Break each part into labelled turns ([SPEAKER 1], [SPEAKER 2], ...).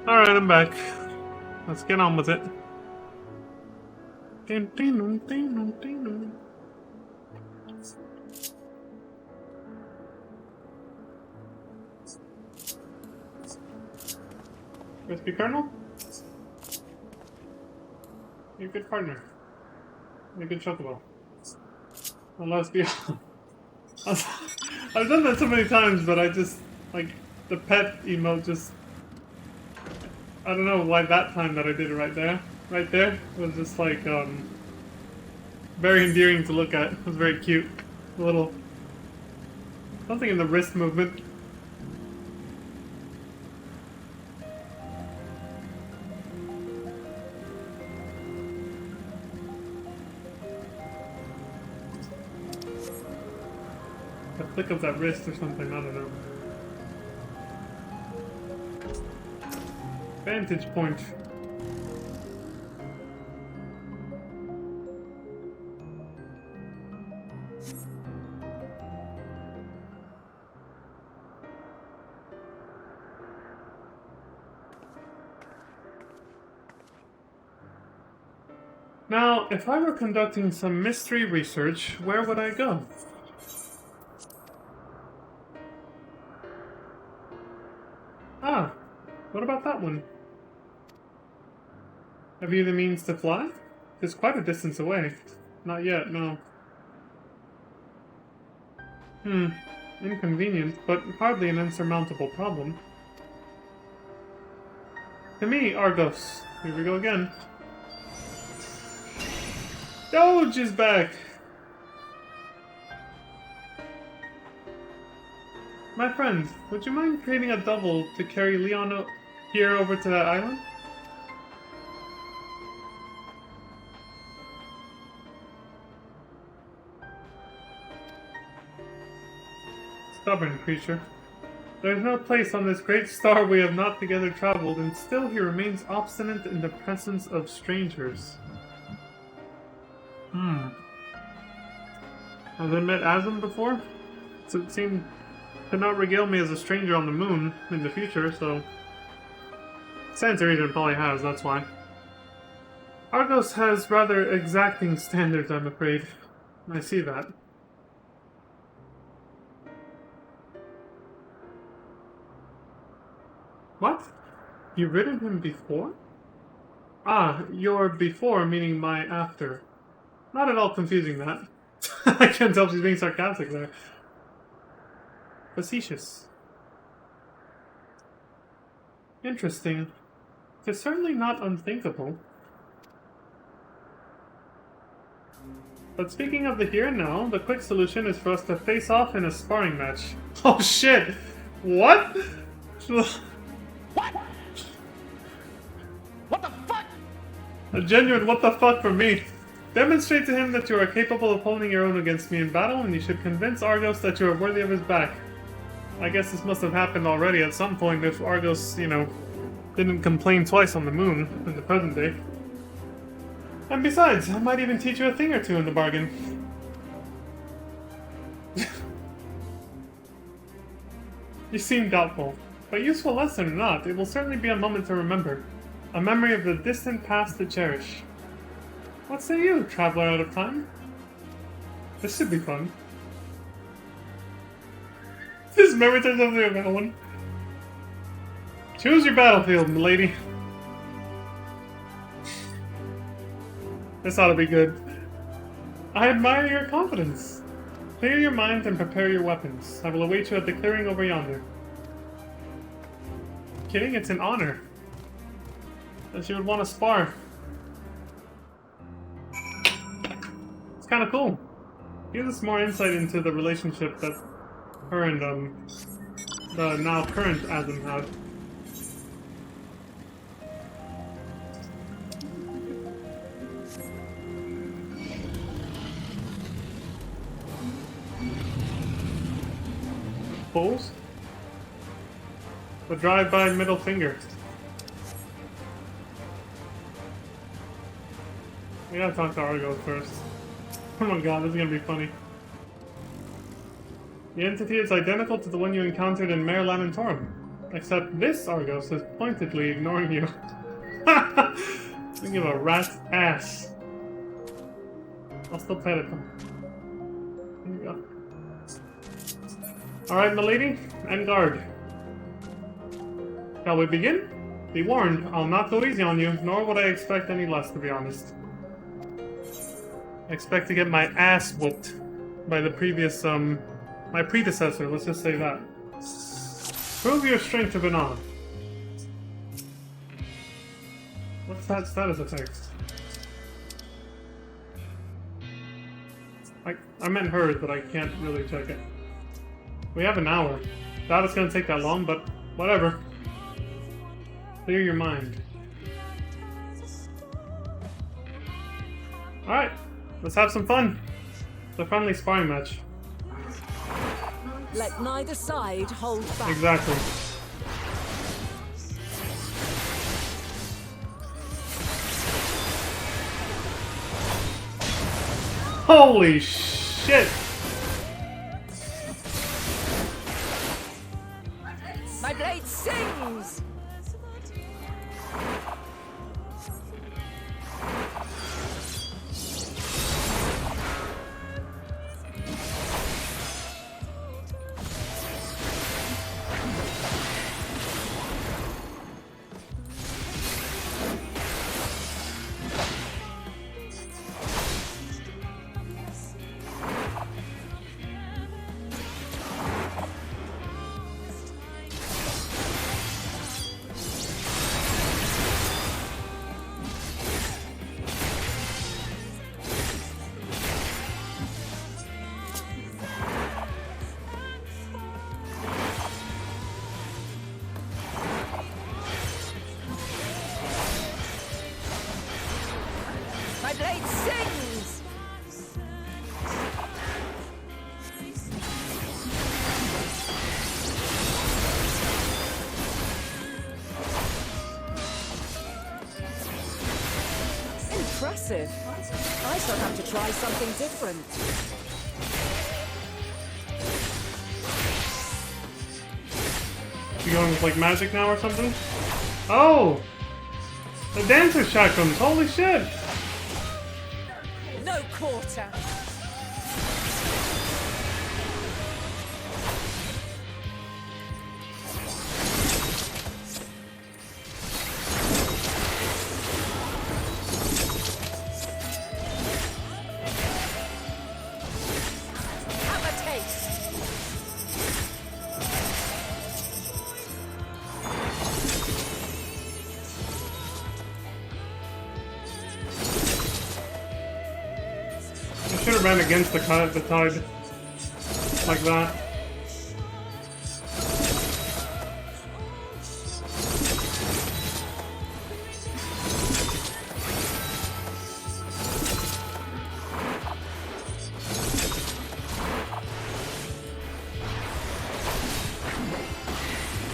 [SPEAKER 1] Alright, I'm back. Let's get on with it. Crispy Colonel? You're a good partner. You're a good chocobo. And let's be honest. I've done that so many times, but I just, like, the pet emote just... I don't know why that time that I did it right there, was just like, very endearing to look at. It was very cute. A little... something in the wrist movement. The flick of that wrist or something, I don't know. Vantage point. Now, if I were conducting some mystery research, where would I go? Ah, what about that one? Have you the means to fly? It's quite a distance away. Not yet, no. Inconvenient, but hardly an insurmountable problem. To me, Argos. Here we go again. Doge is back! My friend, would you mind creating a double to carry Leon here over to that island? Stubborn creature. There is no place on this great star we have not together traveled, and still he remains obstinate in the presence of strangers. Have I met Asm before? So it seemed to not regale me as a stranger on the moon in the future, so... Stands to reason probably has, that's why. Argos has rather exacting standards, I'm afraid. I see that. What? You've ridden him before? Ah, your before meaning my after. Not at all confusing, that. I can't tell if she's being sarcastic there. Facetious. Interesting. It's certainly not unthinkable. But speaking of the here and now, the quick solution is for us to face off in a sparring match. Oh shit! What?
[SPEAKER 2] What? What the fuck?
[SPEAKER 1] A genuine what the fuck from me. Demonstrate to him that you are capable of holding your own against me in battle, and you should convince Argos that you are worthy of his back. I guess this must have happened already at some point if Argos, you know, didn't complain twice on the moon in the present day. And besides, I might even teach you a thing or two in the bargain. You seem doubtful, but useful lesson or not, it will certainly be a moment to remember. A memory of the distant past to cherish. What say you, traveler out of time? This should be fun. This memory turns out to be a bad one. Choose your battlefield, milady. This ought to be good. I admire your confidence. Clear your mind and prepare your weapons. I will await you at the clearing over yonder. Kidding? It's an honor. That you would want to spar. It's kind of cool. Gives us more insight into the relationship that her and the now current Asm have. Pose? The drive-by middle finger. We gotta talk to Argos first. Oh my god, this is gonna be funny. The entity is identical to the one you encountered in Mare Lamentorum. Except this Argos is pointedly ignoring you. I give a rat's ass. I'll still pet it though. Here you go. Alright, milady, and guard. Shall we begin? Be warned, I'll not go easy on you, nor would I expect any less, to be honest. I expect to get my ass whooped by the previous, my predecessor, let's just say that. Prove your strength to Banon. What's that status effect? I meant hers, but I can't really check it. We have an hour. Doubt it's gonna take that long, but whatever. Clear your mind. Alright, let's have some fun. It's a friendly sparring match.
[SPEAKER 3] Let neither side hold back.
[SPEAKER 1] Exactly. Holy shit!
[SPEAKER 3] My blade sings! My blade sings! Impressive. I shall have to try something different.
[SPEAKER 1] You going with like magic now or something? Oh! The dancer chakrams, holy shit!
[SPEAKER 3] No quarter. Have a taste.
[SPEAKER 1] I should have ran against the tide like that.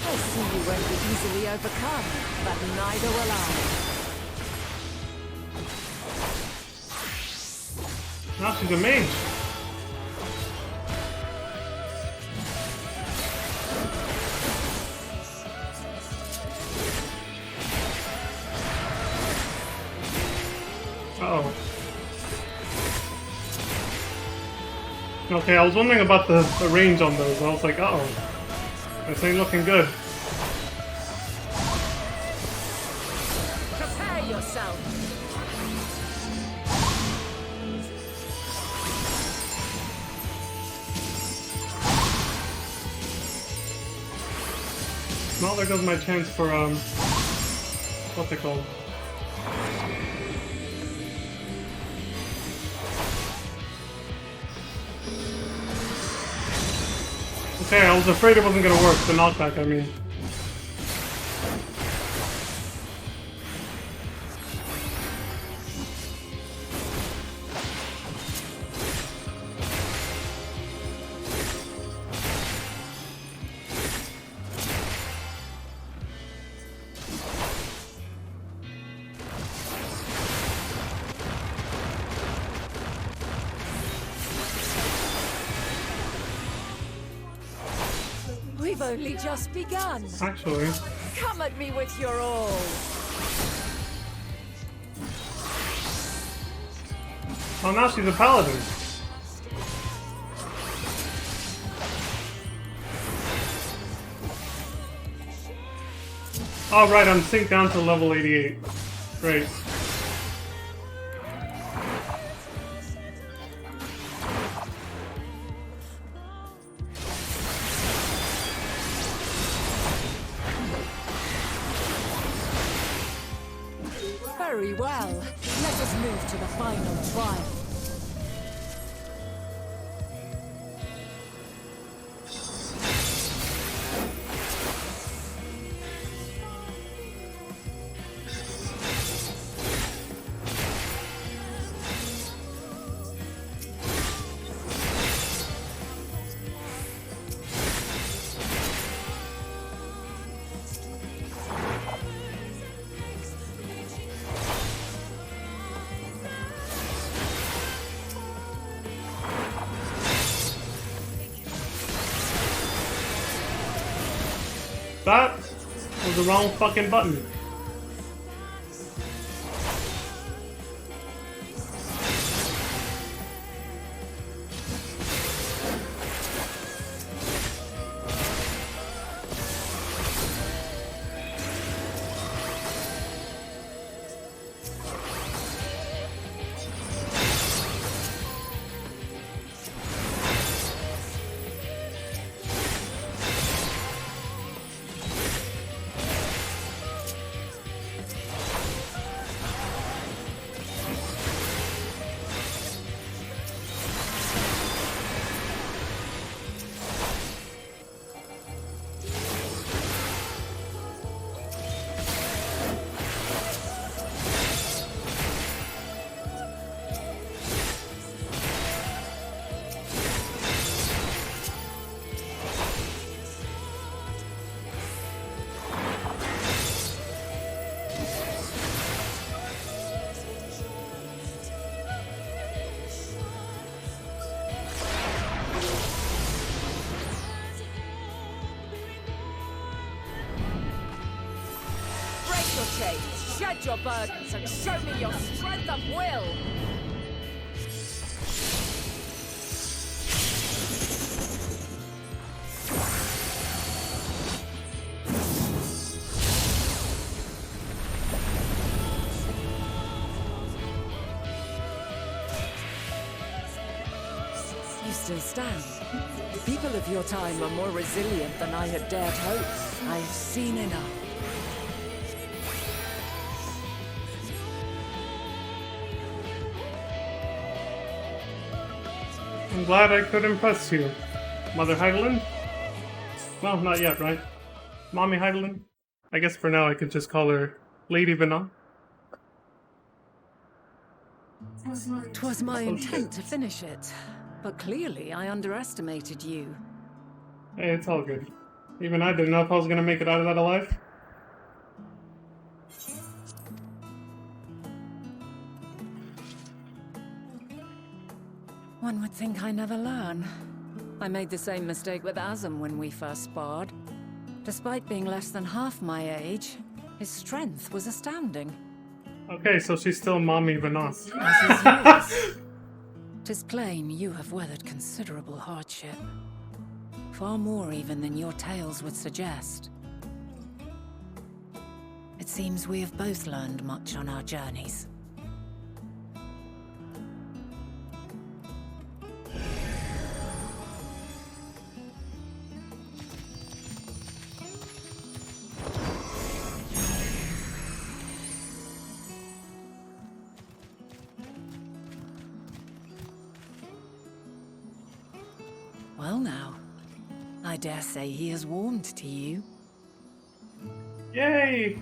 [SPEAKER 3] I see you won't be easily overcome, but neither will I.
[SPEAKER 1] Now she's a mage. Uh-oh. Okay, I was wondering about the range on those. I was like, uh-oh. This ain't looking good.
[SPEAKER 3] Prepare yourself.
[SPEAKER 1] Well, there goes my chance for, what's it called? Okay, I was afraid it wasn't gonna work, the knockback, I mean.
[SPEAKER 3] We've only just begun.
[SPEAKER 1] Actually.
[SPEAKER 3] Come at me with your all.
[SPEAKER 1] Oh, now she's a paladin. Oh, right, I'm synced down to level 88. Great.
[SPEAKER 3] Very well. Let us move to the final trial.
[SPEAKER 1] That was the wrong fucking button.
[SPEAKER 3] Shed your burdens and show me your strength of will. You still stand. People of your time are more resilient than I had dared hope. I've seen enough.
[SPEAKER 1] I'm glad I could impress you, Mother Heidelin. Well, not yet, right? Mommy Heidelin? I guess for now I could just call her Lady Venom.
[SPEAKER 3] 'Twas my intent to finish it, but clearly I underestimated you.
[SPEAKER 1] Hey, it's all good. Even I didn't know if I was gonna make it out of that alive.
[SPEAKER 3] One would think I never learn. I made the same mistake with Azam when we first sparred. Despite being less than half my age, his strength was astounding.
[SPEAKER 1] Okay, so she's still Mommy Venos.
[SPEAKER 3] As is yours. 'Tis plain you have weathered considerable hardship. Far more even than your tales would suggest. It seems we have both learned much on our journeys. Well now, I dare say he has warmed to you.
[SPEAKER 1] Yay!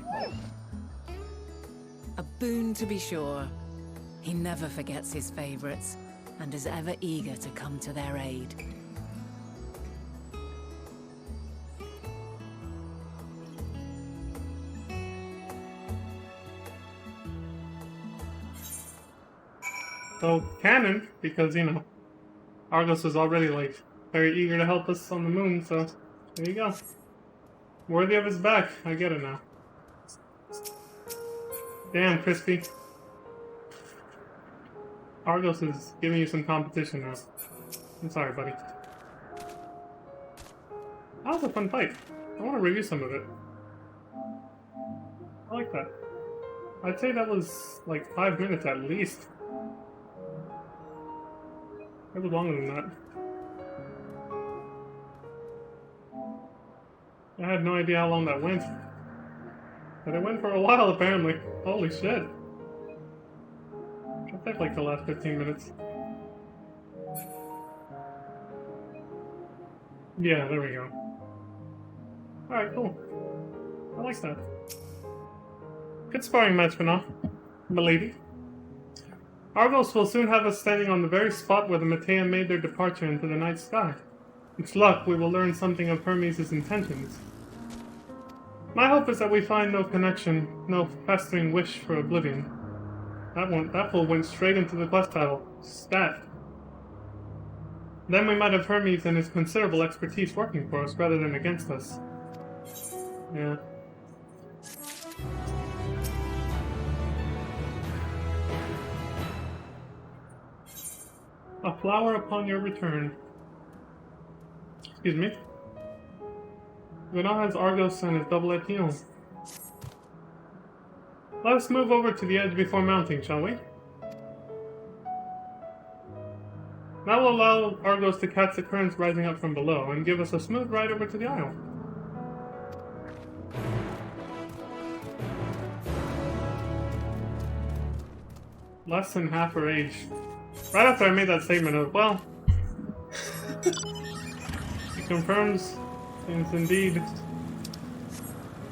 [SPEAKER 3] A boon to be sure. He never forgets his favorites, and is ever eager to come to their aid.
[SPEAKER 1] So, canon, because, you know, Argos was already, like, very eager to help us on the moon, so There you go. Worthy of his back. I get it now. Damn, Crispy. Argos is giving you some competition now. I'm sorry, buddy. That was a fun fight. I want to review some of it. I like that. I'd say that was like 5 minutes at least. It was longer than that. I had no idea how long that went. But it went for a while, apparently. Holy shit. I think like the last 15 minutes. Yeah, there we go. Alright, cool. I like that. Good sparring match, milady. Argos will soon have us standing on the very spot where the Matea made their departure into the night sky. With luck, we will learn something of Hermes' intentions. My hope is that we find no connection, no festering wish for oblivion. That fool went straight into the quest title. Stat. Then we might have Hermes and his considerable expertise working for us rather than against us. Yeah. A flower upon your return. Excuse me. Renault has Argos and his double Etienne. Let us move over to the edge before mounting, shall we? That will allow Argos to catch the currents rising up from below and give us a smooth ride over to the isle. Less than half her age. Right after I made that statement of, well, it confirms it's indeed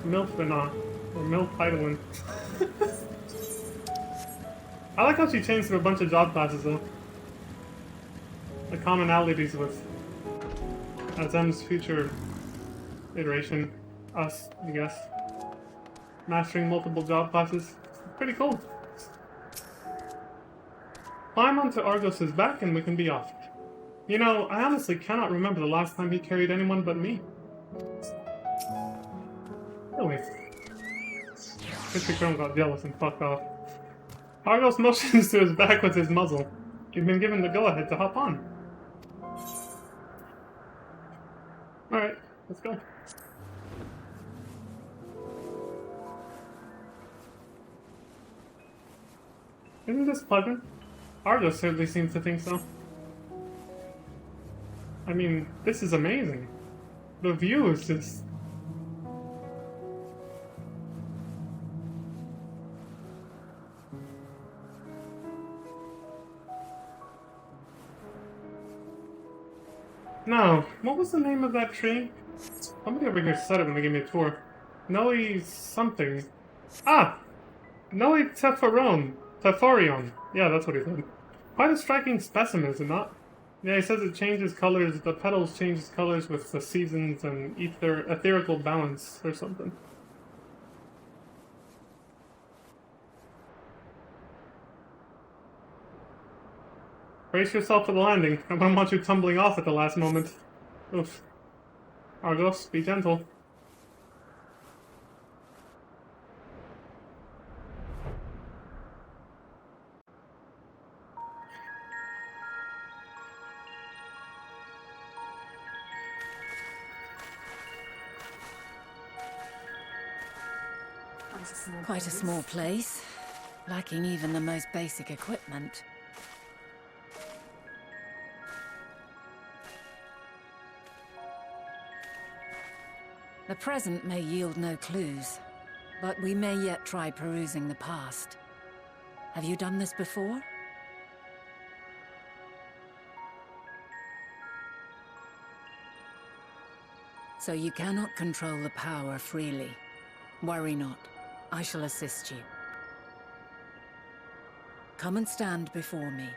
[SPEAKER 1] MILF Renault, or MILF Heidelin. I like how she changed to a bunch of job classes though. The commonalities with Azem's future iteration, us, I guess. Mastering multiple job classes. Pretty cool. Climb onto Argos' back and we can be off. You know, I honestly cannot remember the last time he carried anyone but me. Really. Mr. Chrome got jealous and fucked off. Argos motions to his back with his muzzle. You've been given the go-ahead to hop on. Alright, let's go. Isn't this pleasant? Argos certainly seems to think so. I mean, this is amazing. The view is just... No, what was the name of that tree? Somebody over here said it when they gave me a tour. Noe something. Ah! Noe Tephorion. Yeah, that's what he said. Quite a striking specimen, is it not? Yeah, he says it changes colors, the petals changes colors with the seasons and etherical balance or something. Brace yourself for the landing. I don't want you tumbling off at the last moment. Oof. Argos, be gentle.
[SPEAKER 3] Quite a small place, lacking even the most basic equipment. The present may yield no clues, but we may yet try perusing the past. Have you done this before? So you cannot control the power freely. Worry not. I shall assist you. Come and stand before me.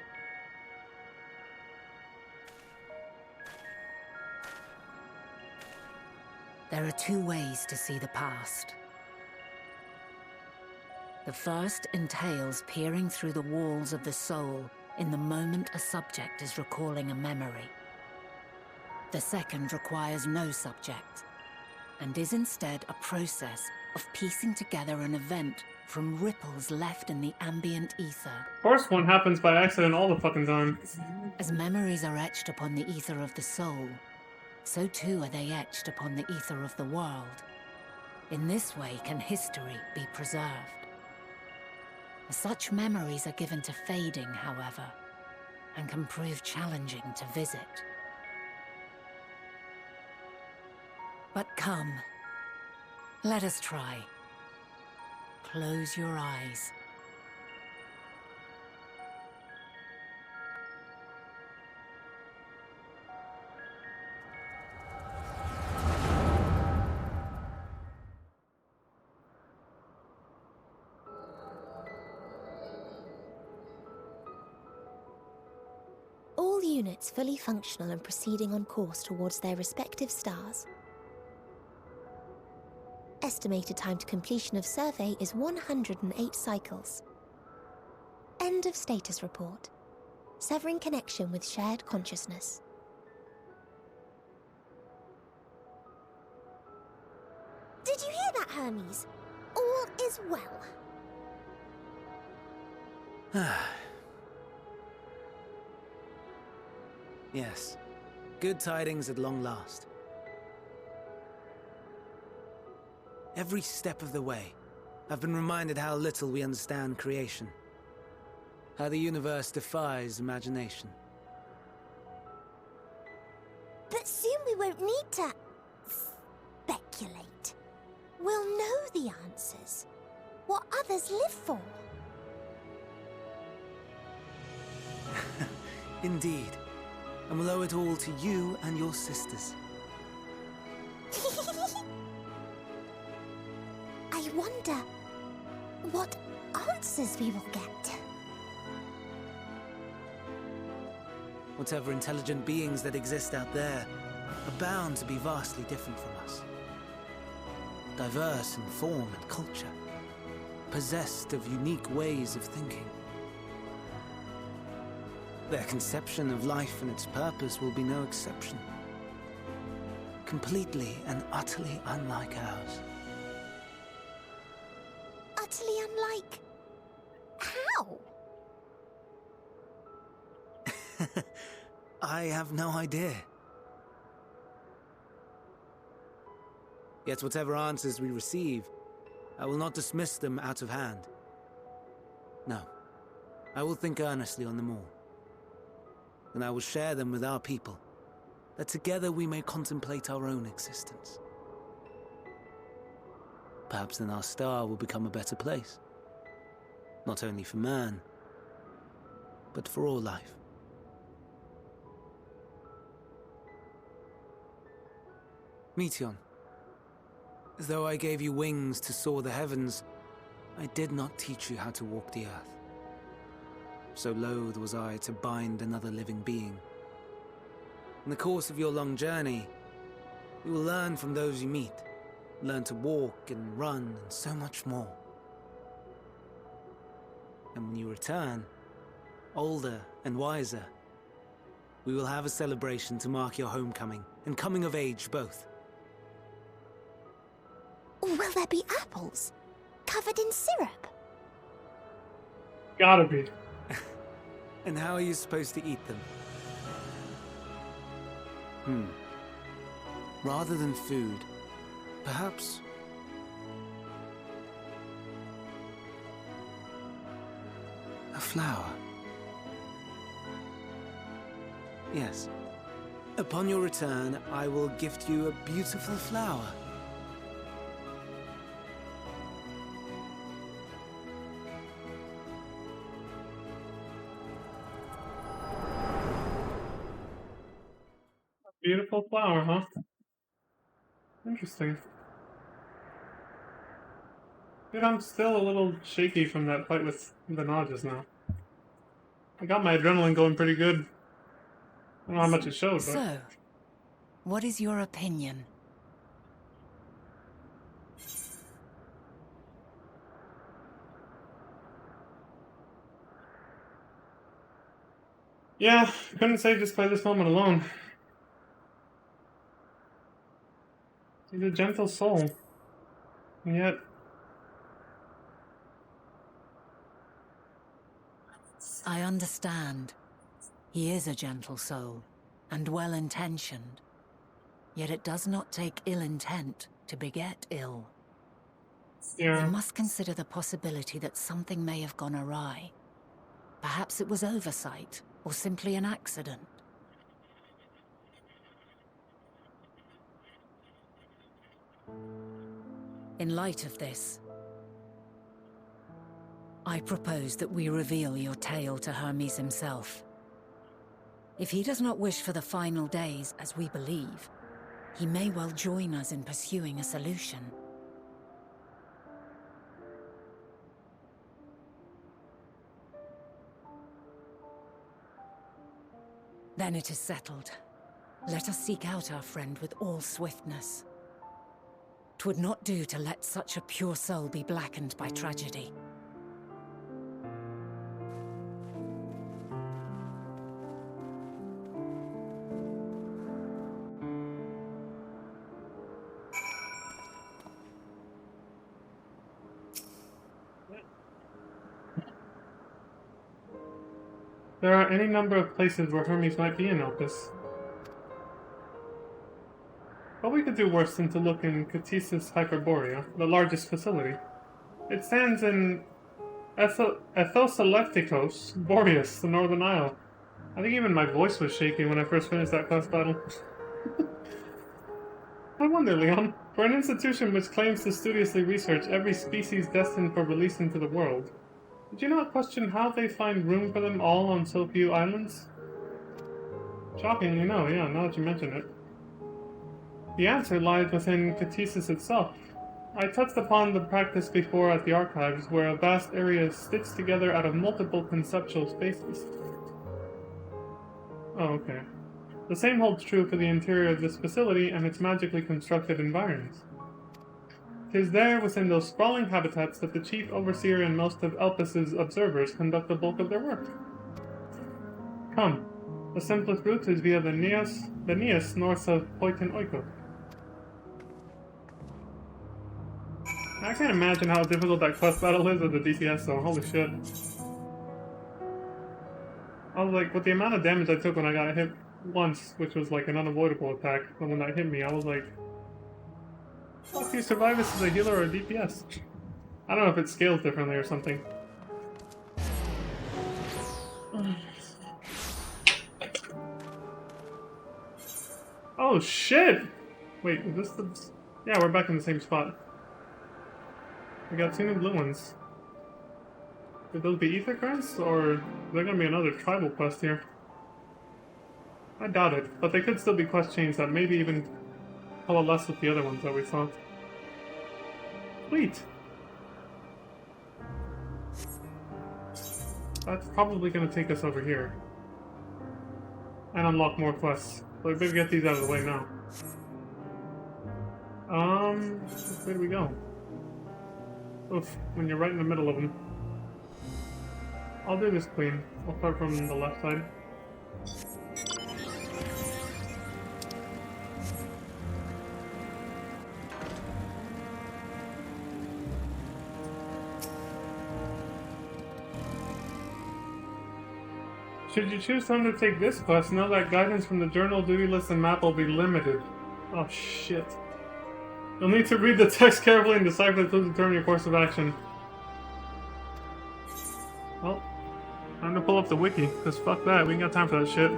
[SPEAKER 3] There are two ways to see the past. The first entails peering through the walls of the soul in the moment a subject is recalling a memory. The second requires no subject, and is instead a process of piecing together an event from ripples left in the ambient ether.
[SPEAKER 1] Of course, one happens by accident all the fucking time.
[SPEAKER 3] As memories are etched upon the ether of the soul, so too are they etched upon the ether of the world. In this way can history be preserved. Such memories are given to fading, however, and can prove challenging to visit. But come, let us try. Close your eyes.
[SPEAKER 2] All units fully functional and proceeding on course towards their respective stars. Estimated time to completion of survey is 108 cycles. End of status report. Severing connection with shared consciousness. Did you hear that, Hermes? All is well.
[SPEAKER 4] Yes. Good tidings at long last. Every step of the way, I've been reminded how little we understand creation. How the universe defies imagination.
[SPEAKER 2] But soon we won't need to speculate. We'll know the answers. What others live for.
[SPEAKER 4] Indeed. And we'll owe it all to you and your sisters.
[SPEAKER 2] I wonder what answers we will get.
[SPEAKER 4] Whatever intelligent beings that exist out there are bound to be vastly different from us. Diverse in form and culture, possessed of unique ways of thinking. Their conception of life and its purpose will be no exception. Completely and utterly unlike ours.
[SPEAKER 2] Utterly unlike... how?
[SPEAKER 4] I have no idea. Yet whatever answers we receive, I will not dismiss them out of hand. No, I will think earnestly on them all. And I will share them with our people, that together we may contemplate our own existence. Perhaps then our star will become a better place. Not only for man, but for all life. Meteon, though I gave you wings to soar the heavens, I did not teach you how to walk the earth. So loath was I to bind another living being. In the course of your long journey, you will learn from those you meet, learn to walk and run and so much more. And when you return, older and wiser, we will have a celebration to mark your homecoming and coming of age both.
[SPEAKER 2] Will there be apples? Covered in syrup?
[SPEAKER 1] Gotta be.
[SPEAKER 4] And how are you supposed to eat them? Rather than food, perhaps... a flower. Yes. Upon your return, I will gift you a beautiful flower.
[SPEAKER 1] Beautiful flower, huh? Interesting. Dude, I'm still a little shaky from that fight with the Nod just now. I got my adrenaline going pretty good. I don't know how much it showed, but...
[SPEAKER 3] So, what is your opinion?
[SPEAKER 1] Yeah, couldn't say just by this moment alone. He's a gentle soul. And yet...
[SPEAKER 3] I understand. He is a gentle soul, and well-intentioned. Yet it does not take ill intent to beget ill.
[SPEAKER 1] Yeah.
[SPEAKER 3] We must consider the possibility that something may have gone awry. Perhaps it was oversight, or simply an accident. In light of this, I propose that we reveal your tale to Hermes himself. If he does not wish for the final days, as we believe, he may well join us in pursuing a solution. Then it is settled. Let us seek out our friend with all swiftness. 'Twould not do to let such a pure soul be blackened by tragedy.
[SPEAKER 1] There are any number of places where Hermes might be in Opus. But we could do worse than to look in Catesis Hyperborea, the largest facility. It stands in Ethosalektikos, Boreas, the Northern Isle. I think even my voice was shaking when I first finished that quest battle. I wonder, Leon, for an institution which claims to studiously research every species destined for release into the world, did you not question how they find room for them all on so few islands? Shockingly, no, yeah, now that you mention it. The answer lies within Catesis itself. I touched upon the practice before at the archives, where a vast area is stitched together out of multiple conceptual spaces. Oh, okay. The same holds true for the interior of this facility and its magically constructed environs. 'Tis there, within those sprawling habitats, that the chief overseer and most of Elpis' observers conduct the bulk of their work. Come. The simplest route is via the Neas north of Poitin Oikot. I can't imagine how difficult that quest battle is with the DPS though, holy shit. I was like, with the amount of damage I took when I got hit once, which was like an unavoidable attack, but when that hit me, I was like, fuck, do you survive this as a healer or a DPS? I don't know if it scales differently or something. Oh shit! Wait, is this the... Yeah, we're back in the same spot. We got two new blue ones. Could those be ether currents, or is there gonna be another tribal quest here? I doubt it, but they could still be quest chains that maybe even coalesce with the other ones that we saw. Sweet! That's probably gonna take us over here. And unlock more quests. So we better get these out of the way now. Where do we go? Oof, when you're right in the middle of them. I'll do this clean. I'll start from the left side. Should you choose to undertake this quest, know that guidance from the journal, duty list, and map will be limited. Oh shit. You'll need to read the text carefully and decipher to determine your course of action. Well, time to pull up the wiki, because fuck that, we ain't got time for that shit.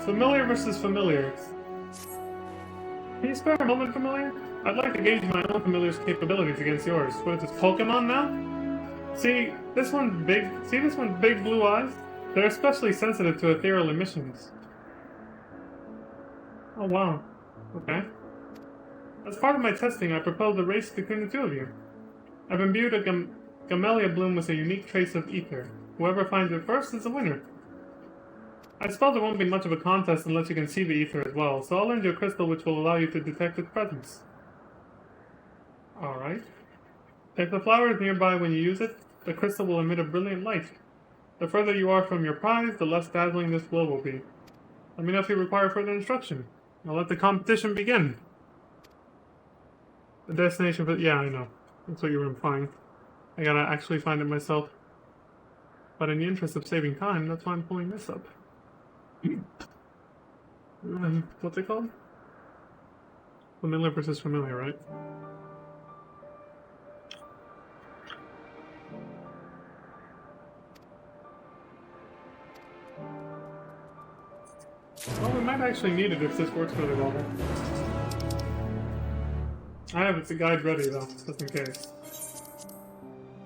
[SPEAKER 1] Familiar versus familiar. Can you spare a moment, familiar? I'd like to gauge my own familiar's capabilities against yours. What is this, Pokemon now? See this one's big blue eyes? They're especially sensitive to ethereal emissions. Oh wow. Okay. As part of my testing, I proposed a race between the two of you. I've imbued a Gamelia bloom with a unique trace of ether. Whoever finds it first is the winner. I suppose it won't be much of a contest unless you can see the ether as well, so I'll lend you a crystal which will allow you to detect its presence. Alright. If the flower is nearby when you use it, the crystal will emit a brilliant light. The further you are from your prize, the less dazzling this glow will be. Let me know if you require further instruction. I'll let the competition begin. The destination, but yeah, I know. That's what you were implying. I gotta actually find it myself. But in the interest of saving time, that's why I'm pulling this up. What's it called? Familiar versus familiar, right? Well, we might actually need it if this works really well. I have the guide ready though, just in case.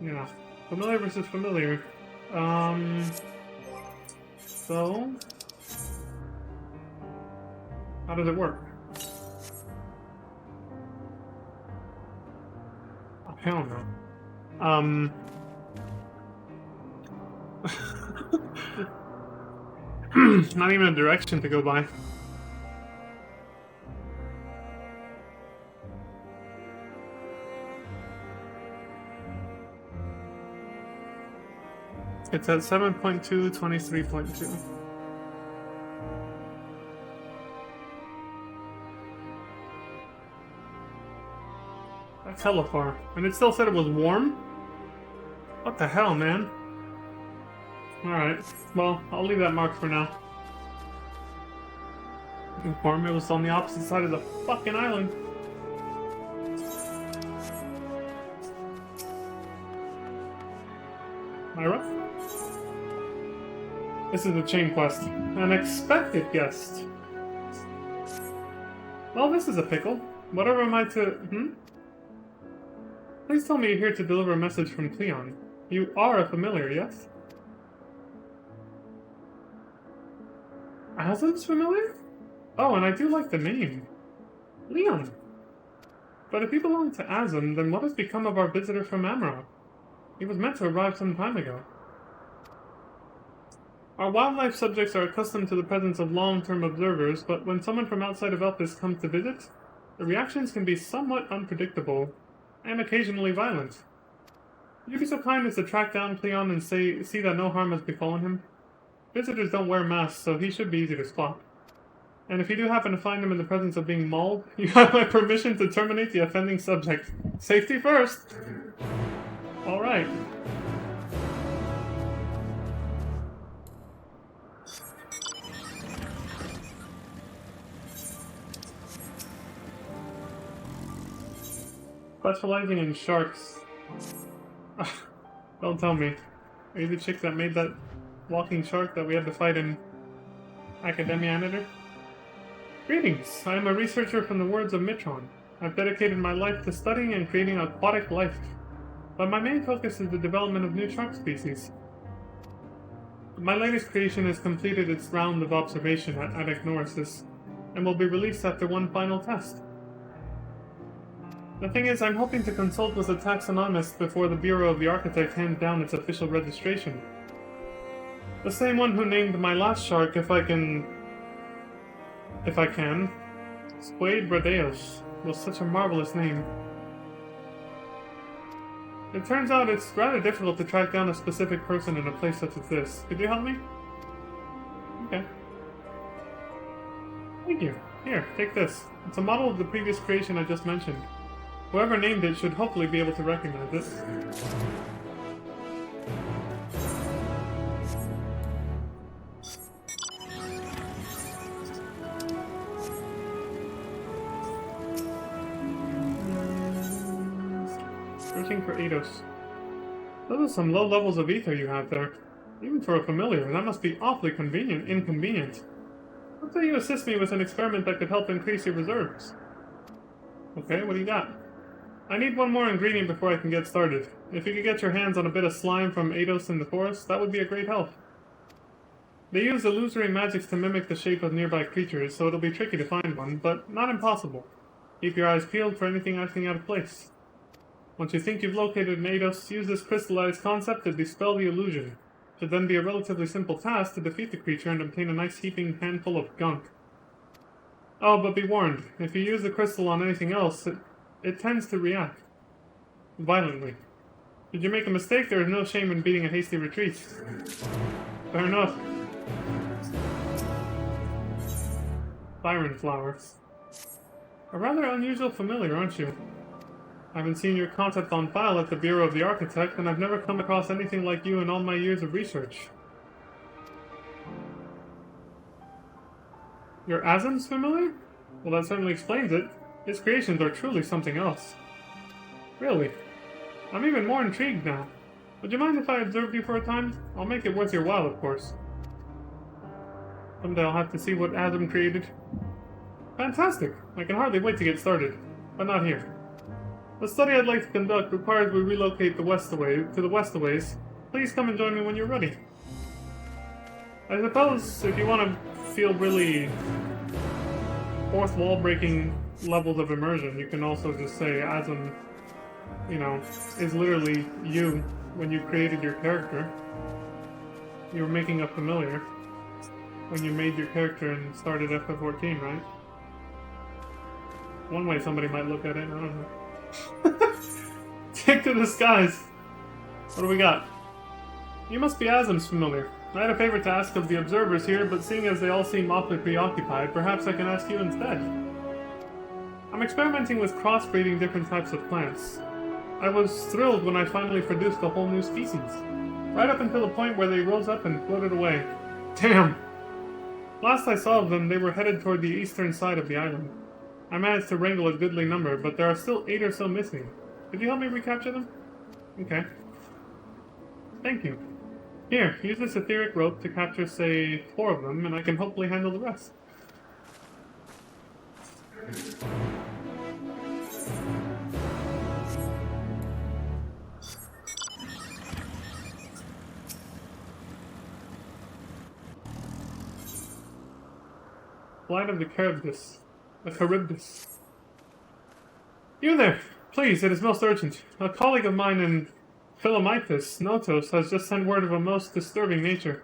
[SPEAKER 1] Yeah. Familiar versus familiar. So... how does it work? Oh, hell no. Not even a direction to go by. It's at 7.2, 23.2. That's hella far. And it still said it was warm? What the hell, man? Alright. Well, I'll leave that marked for now. Warm, it was on the opposite side of the fucking island. Myra? This is a chain quest. An expected guest. Well, this is a pickle. Whatever am I to... Please tell me you're here to deliver a message from Cleon. You are a familiar, yes? Azim's familiar? Oh, and I do like the name. Leon. But if you belong to Azim, then what has become of our visitor from Amarok? He was meant to arrive some time ago. Our wildlife subjects are accustomed to the presence of long-term observers, but when someone from outside of Elpis comes to visit, the reactions can be somewhat unpredictable and occasionally violent. Would you be so kind as to track down Cleon and see that no harm has befallen him? Visitors don't wear masks, so he should be easy to spot. And if you do happen to find him in the presence of being mauled, you have my permission to terminate the offending subject. Safety first! Alright. Specializing in sharks. Don't tell me. Are you the chick that made that walking shark that we had to fight in Academia Anator? Greetings, I am a researcher from the words of Mitron. I've dedicated my life to studying and creating aquatic life, but my main focus is the development of new shark species. My latest creation has completed its round of observation at Anagnorisis, and will be released after one final test. The thing is, I'm hoping to consult with a taxonomist before the Bureau of the Architect hands down its official registration. The same one who named my last shark, if I can... Squade Bradeos was such a marvelous name. It turns out it's rather difficult to track down a specific person in a place such as this. Could you help me? Okay. Thank you. Here, take this. It's a model of the previous creation I just mentioned. Whoever named it should hopefully be able to recognize it. Searching for Eidos. Those are some low levels of ether you have there. Even for a familiar, that must be awfully inconvenient. Let's say you assist me with an experiment that could help increase your reserves. Okay, what do you got? I need one more ingredient before I can get started. If you could get your hands on a bit of slime from Eidos in the forest, that would be a great help. They use illusory magics to mimic the shape of nearby creatures, so it'll be tricky to find one, but not impossible. Keep your eyes peeled for anything acting out of place. Once you think you've located an Eidos, use this crystallized concept to dispel the illusion. It should then be a relatively simple task to defeat the creature and obtain a nice heaping handful of gunk. Oh, but be warned, if you use the crystal on anything else, it tends to react violently. Did you make a mistake? There is no shame in beating a hasty retreat. Fair enough. Siren flowers. A rather unusual familiar, aren't you? I haven't seen your concept on file at the Bureau of the Architect, and I've never come across anything like you in all my years of research. Your Asm's familiar? Well, that certainly explains it. His creations are truly something else. Really? I'm even more intrigued now. Would you mind if I observed you for a time? I'll make it worth your while, of course. Someday I'll have to see what Asm created. Fantastic! I can hardly wait to get started. But not here. The study I'd like to conduct requires we relocate to the Westaways. Please come and join me when you're ready. I suppose if you want to feel really fourth wall breaking levels of immersion, you can also just say Asm, you know, is literally you when you created your character. You were making a familiar when you made your character and started FF14, right? One way somebody might look at it, I don't know. Take to the skies! What do we got? You must be Asm's familiar. I had a favor to ask of the observers here, but seeing as they all seem awfully preoccupied, perhaps I can ask you instead. I'm experimenting with crossbreeding different types of plants. I was thrilled when I finally produced a whole new species. Right up until the point where they rose up and floated away. Damn! Last I saw of them, they were headed toward the eastern side of the island. I managed to wrangle a goodly number, but there are still 8 or so missing. Could you help me recapture them? Okay. Thank you. Here, use this etheric rope to capture, say, 4 of them, and I can hopefully handle the rest. Flight of the Charybdis. The Charybdis. You there! Please, it is most urgent. A colleague of mine in Philomythus, Notos, has just sent word of a most disturbing nature.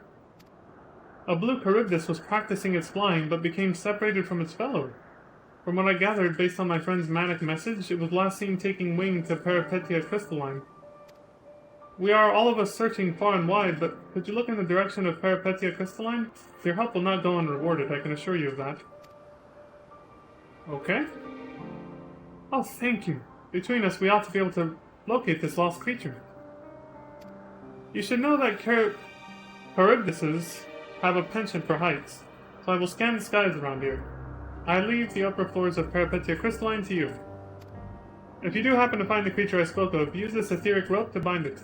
[SPEAKER 1] A blue Charybdis was practicing its flying, but became separated from its fellow. From what I gathered, based on my friend's manic message, it was last seen taking wing to Peripetia Crystalline. We are all of us searching far and wide, but could you look in the direction of Peripetia Crystalline? Your help will not go unrewarded, I can assure you of that. Okay. Oh, thank you. Between us, we ought to be able to locate this lost creature. You should know that Charybdises have a penchant for heights, so I will scan the skies around here. I leave the upper floors of Peripetia Crystalline to you. If you do happen to find the creature I spoke of, use this etheric rope to bind it.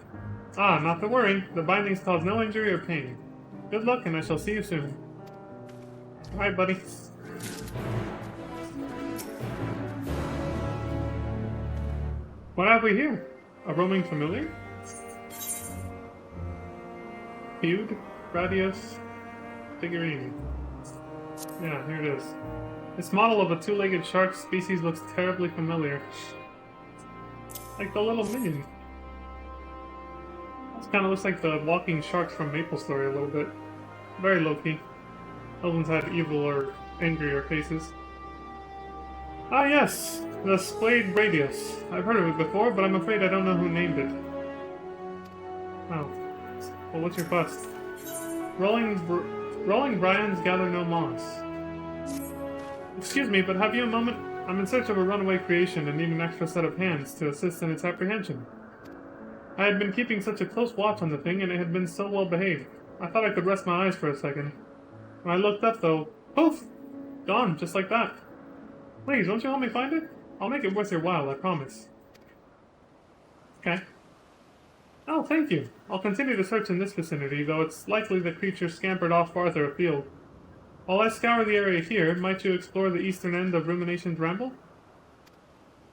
[SPEAKER 1] Ah, not to worry. The bindings cause no injury or pain. Good luck, and I shall see you soon. Alright, buddy. What have we here? A roaming familiar? Feud? Gradius? Figurine. Yeah, here it is. This model of a two-legged shark species looks terribly familiar. Like the little minion. This kind of looks like the walking sharks from MapleStory a little bit. Very low-key. Those ones had evil or angrier faces. Ah yes, the Splayed Radius. I've heard of it before, but I'm afraid I don't know who named it. Oh. Well, what's your fuss? Rolling Brians gather no moss. Excuse me, but have you a moment? I'm in search of a runaway creation and need an extra set of hands to assist in its apprehension. I had been keeping such a close watch on the thing, and it had been so well behaved. I thought I could rest my eyes for a second. When I looked up, though, poof! Gone, just like that. Please, won't you help me find it? I'll make it worth your while, I promise. Okay. Oh, thank you. I'll continue to search in this vicinity, though it's likely the creature scampered off farther afield. While I scour the area here, might you explore the eastern end of Rumination's Ramble?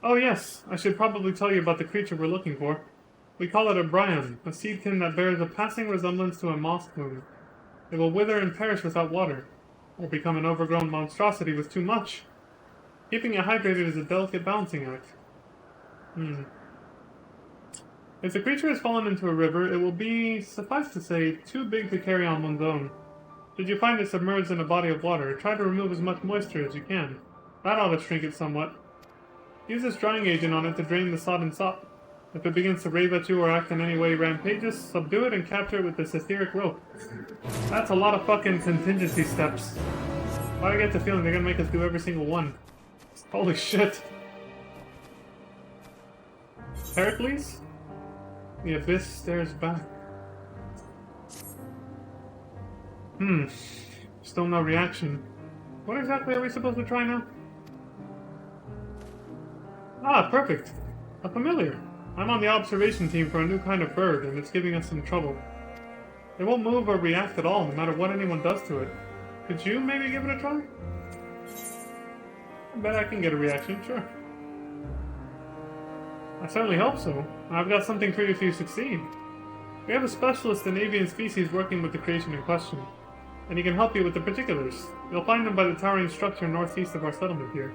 [SPEAKER 1] Oh yes, I should probably tell you about the creature we're looking for. We call it a Brian, a seedkin that bears a passing resemblance to a moss plume. It will wither and perish without water, or become an overgrown monstrosity with too much. Keeping it hydrated is a delicate balancing act. If the creature has fallen into a river, it will be, suffice to say, too big to carry on one's own. Should you find it submerged in a body of water, try to remove as much moisture as you can. That ought to shrink it somewhat. Use this drying agent on it to drain the sodden sop. If it begins to rave at you or act in any way rampageous, subdue it and capture it with this etheric rope. That's a lot of fucking contingency steps. Why do I get the feeling they're gonna make us do every single one? Holy shit. Heracles? The abyss stares back. Still no reaction. What exactly are we supposed to try now? Ah, perfect. A familiar. I'm on the observation team for a new kind of bird, and it's giving us some trouble. It won't move or react at all, no matter what anyone does to it. Could you maybe give it a try? I bet I can get a reaction, sure. I certainly hope so. I've got something for you if you succeed. We have a specialist in avian species working with the creation in question, and he can help you with the particulars. You'll find him by the towering structure northeast of our settlement here.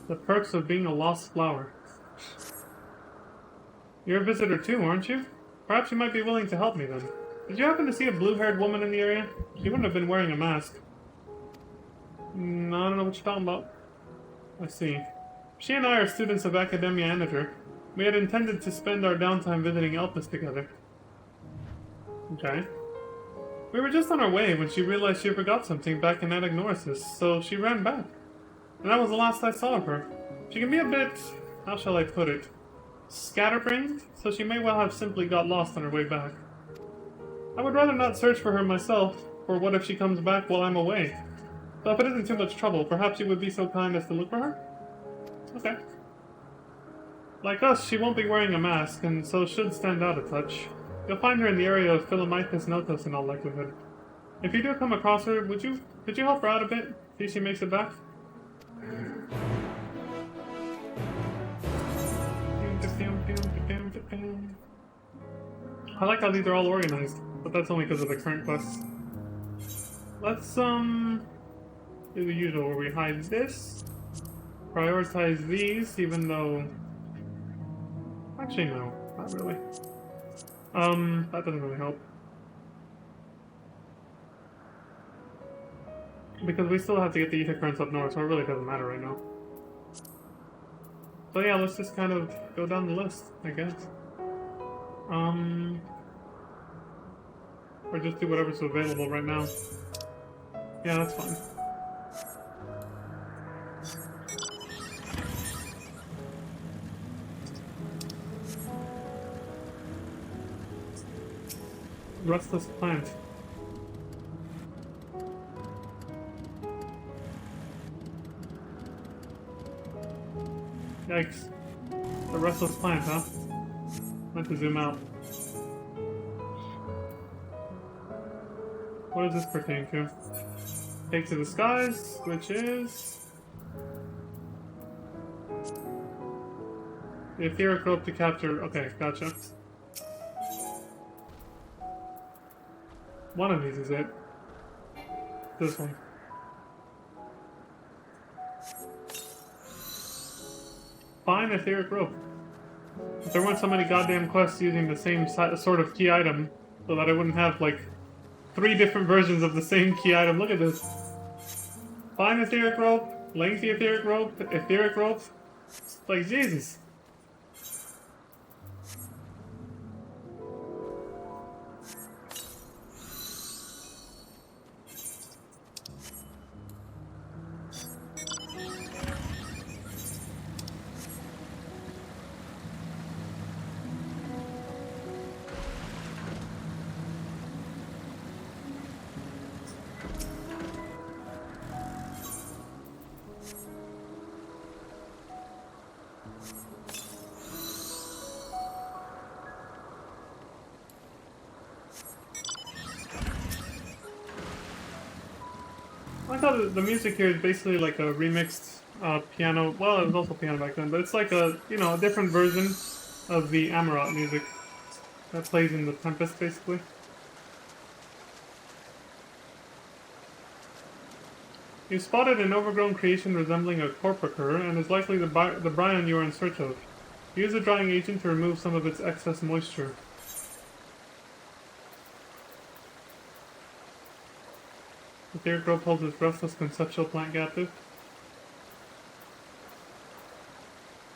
[SPEAKER 1] The perks of being a lost flower. You're a visitor too, aren't you? Perhaps you might be willing to help me then. Did you happen to see a blue-haired woman in the area? She wouldn't have been wearing a mask. No, I don't know what you're talking about. I see. She and I are students of Academia Anator. We had intended to spend our downtime visiting Elpis together. Okay. We were just on our way when she realized she forgot something back in Anagnorisis, so she ran back. And that was the last I saw of her. She can be a bit, how shall I put it, scatterbrained, so she may well have simply got lost on her way back. I would rather not search for her myself, for what if she comes back while I'm away? So if it isn't too much trouble, perhaps you would be so kind as to look for her? Okay. Like us, she won't be wearing a mask, and so should stand out a touch. You'll find her in the area of Philomythus Notos in all likelihood. If you do come across her, could you help her out a bit? See if she makes it back? I like how these are all organized, but that's only because of the current quests. Let's, do the usual where we hide this, prioritize these, even though... Actually, no, not really. That doesn't really help. Because we still have to get the ether currents up north, so it really doesn't matter right now. So yeah, let's just kind of go down the list, I guess. Or just do whatever's available right now. Yeah, that's fine. Restless plant. Yikes. The restless plant, huh? Meant to zoom out. What does this pertain to? Take to the skies, which is... the etheric rope to capture... Okay, gotcha. One of these is it. This one. Fine etheric rope. If there weren't so many goddamn quests using the same sort of key item, so that I wouldn't have, like, 3 different versions of the same key item. Look at this. Fine etheric rope, lengthy etheric rope, etheric rope. It's like, Jesus. I thought the music here is basically like a remixed piano. Well, it was also piano back then, but it's like a, you know, a different version of the Amarot music that plays in the Tempest, basically. You spotted an overgrown creation resembling a corpacur and is likely the bryon you are in search of. Use a drying agent to remove some of its excess moisture. Etheric rope holds its restless conceptual plant captive.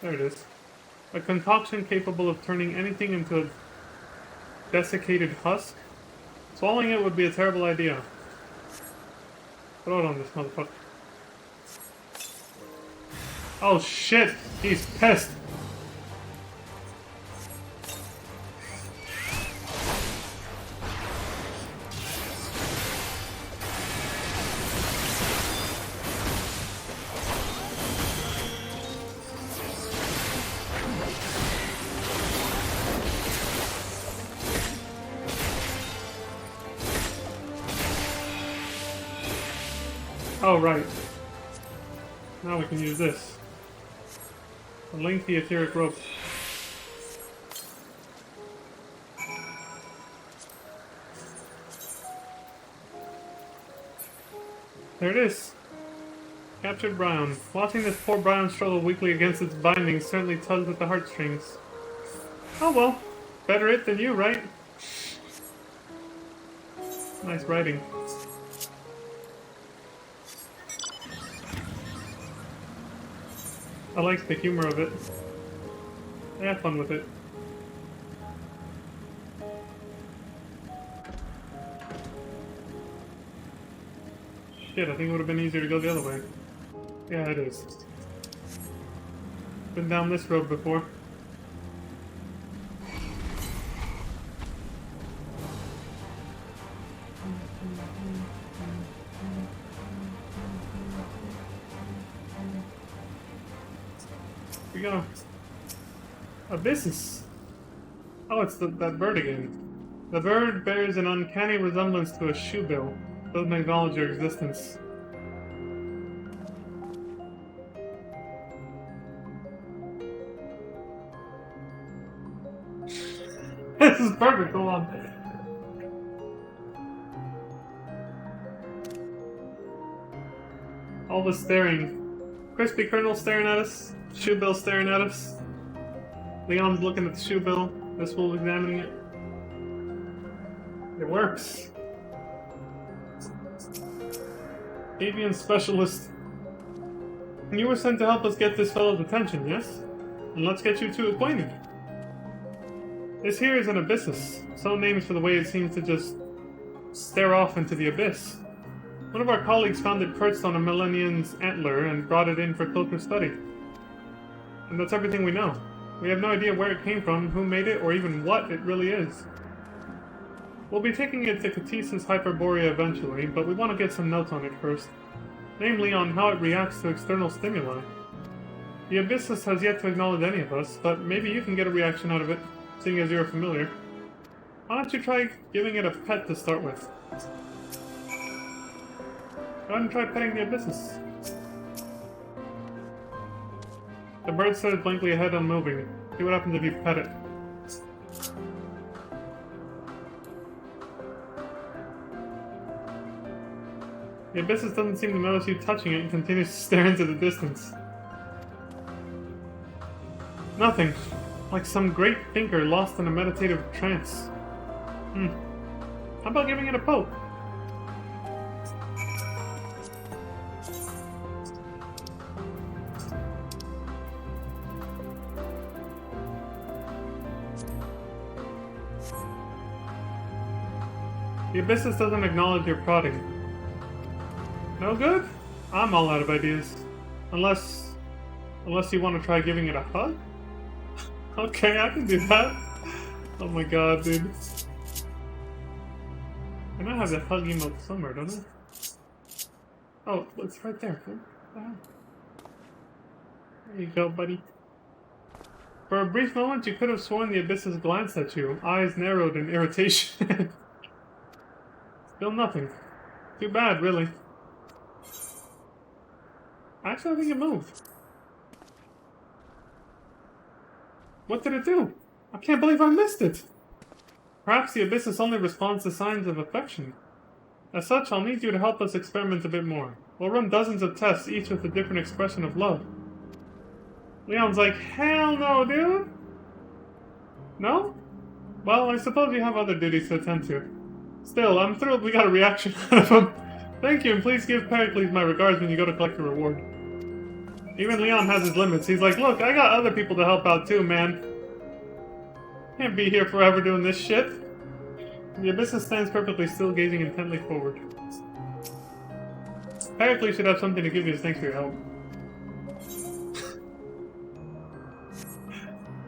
[SPEAKER 1] There it is. A concoction capable of turning anything into Desiccated husk? Swallowing it would be a terrible idea. Throw it on this motherfucker. Oh shit! He's pissed! Oh, right. Now we can use this. A lengthy etheric rope. There it is. Captured Brown. Watching this poor Brown struggle weakly against its bindings certainly tugs at the heartstrings. Oh well. Better it than you, right? Nice writing. I like the humor of it. I have fun with it. Shit, I think it would have been easier to go the other way. Yeah, it is. Been down this road before. We got Abyssus. Oh, it's that bird again. The bird bears an uncanny resemblance to a shoebill. Doesn't acknowledge your existence. This is perfect, hold on. All the staring. Crispy Kernel staring at us. Shoebill staring at us. Leon's looking at the shoebill. This fool examining it. It works. Avian specialist. You were sent to help us get this fellow's attention, yes? And let's get you two acquainted. This here is an abyssus. So named for the way it seems to just stare off into the abyss. One of our colleagues found it perched on a Millennian's antler and brought it in for closer study. And that's everything we know. We have no idea where it came from, who made it, or even what it really is. We'll be taking it to Catesis Hyperborea eventually, but we want to get some notes on it first. Namely, on how it reacts to external stimuli. The Abyssus has yet to acknowledge any of us, but maybe you can get a reaction out of it, seeing as you're familiar. Why don't you try giving it a pet to start with? Go ahead and try petting the Abyssus. The bird stares blankly ahead, unmoving. See what happens if you pet it. The Abyssus doesn't seem to notice you touching it and continues to stare into the distance. Nothing. Like some great thinker lost in a meditative trance. How about giving it a poke? The Abyssus doesn't acknowledge your prodding. No good? I'm all out of ideas. Unless you want to try giving it a hug? Okay, I can do that. Oh my god, dude. I know I have that hug emote somewhere, don't I? Oh, it's right there. There you go, buddy. For a brief moment, you could have sworn the Abyssus glanced at you, eyes narrowed in irritation. Still nothing. Too bad, really. Actually, I think it moved. What did it do? I can't believe I missed it! Perhaps the Abyssus only responds to signs of affection. As such, I'll need you to help us experiment a bit more. We'll run dozens of tests, each with a different expression of love. Leon's like, hell no, dude! No? Well, I suppose you have other duties to attend to. Still, I'm thrilled we got a reaction out of him. Thank you, and please give Pericles my regards when you go to collect your reward. Even Leon has his limits. He's like, look, I got other people to help out too, man. Can't be here forever doing this shit. The Abyssus stands perfectly still, gazing intently forward. Pericles should have something to give you as thanks for your help.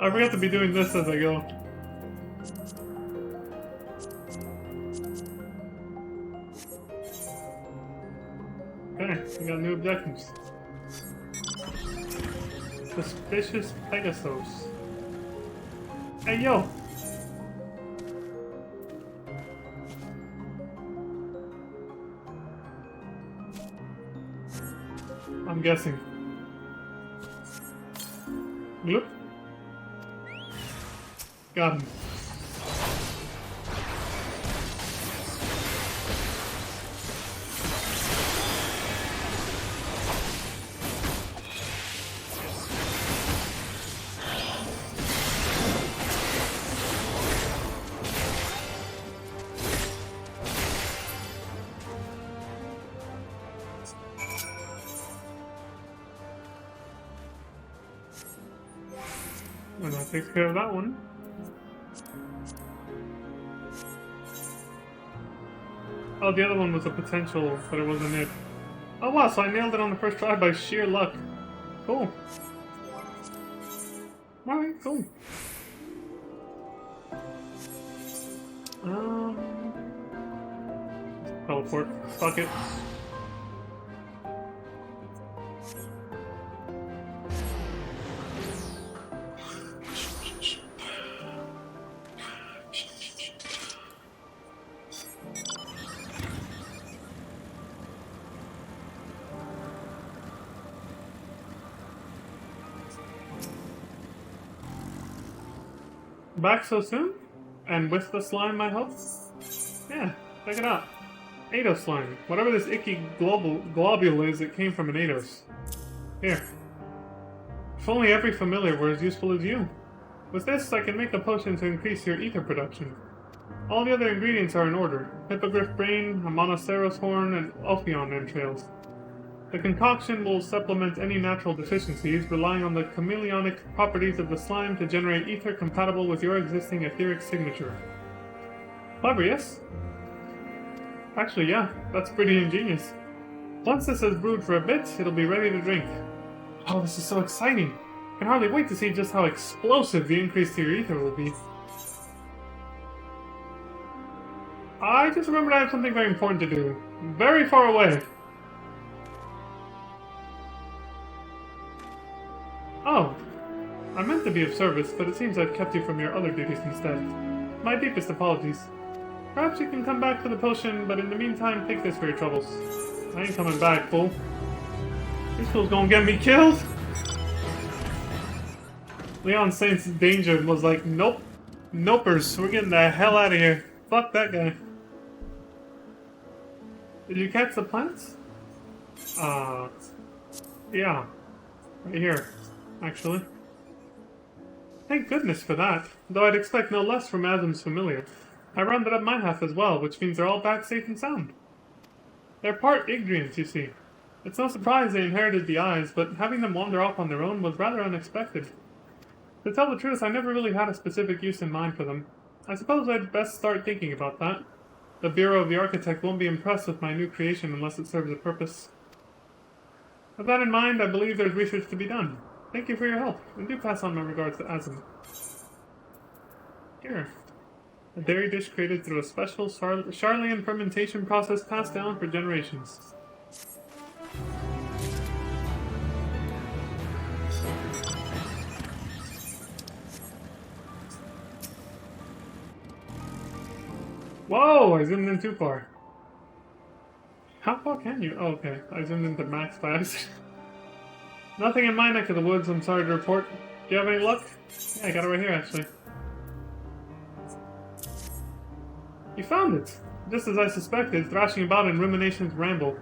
[SPEAKER 1] I forgot to be doing this as I go. Okay, we got new objectives. Suspicious Pegasus. Hey, yo! I'm guessing. Bloop. Got him. And that takes care of that one. Oh, the other one was a potential, but it wasn't it. Oh wow, so I nailed it on the first try by sheer luck. Cool. Alright, cool. Teleport. Fuck it. Back so soon? And with the slime, I hope? Yeah, check it out. Ados slime. Whatever this icky globule is, it came from an Ados. Here. If only every familiar were as useful as you. With this, I can make a potion to increase your ether production. All the other ingredients are in order. Hippogriff brain, a monoceros horn, and Ophion entrails. The concoction will supplement any natural deficiencies, relying on the chameleonic properties of the slime to generate ether compatible with your existing etheric signature. Clever, yes? Actually, yeah, that's pretty ingenious. Once this has brewed for a bit, it'll be ready to drink. Oh, this is so exciting! I can hardly wait to see just how explosive the increase to your ether will be. I just remembered I have something very important to do. Very far away. Oh, I meant to be of service, but it seems I've kept you from your other duties instead. My deepest apologies. Perhaps you can come back for the potion, but in the meantime, take this for your troubles. I ain't coming back, fool. This fool's gonna get me killed! Leon Saint's danger was like, nope. Nopers, we're getting the hell out of here. Fuck that guy. Did you catch the plants? Yeah. Right here, actually. Thank goodness for that, though I'd expect no less from Adam's familiar. I rounded up my half as well, which means they're all back safe and sound. They're part Igrians, you see. It's no surprise they inherited the eyes, but having them wander off on their own was rather unexpected. To tell the truth, I never really had a specific use in mind for them. I suppose I'd best start thinking about that. The Bureau of the Architect won't be impressed with my new creation unless it serves a purpose. With that in mind, I believe there's research to be done. Thank you for your help, and do pass on my regards to Azim. Here. A dairy dish created through a special Charlian fermentation process passed down for generations. Whoa! I zoomed in too far. How far can you? Oh, okay. I zoomed into max by accident. Nothing in my neck of the woods, I'm sorry to report. Do you have any luck? Yeah, I got it right here, actually. You found it! Just as I suspected, thrashing about in rumination's ramble.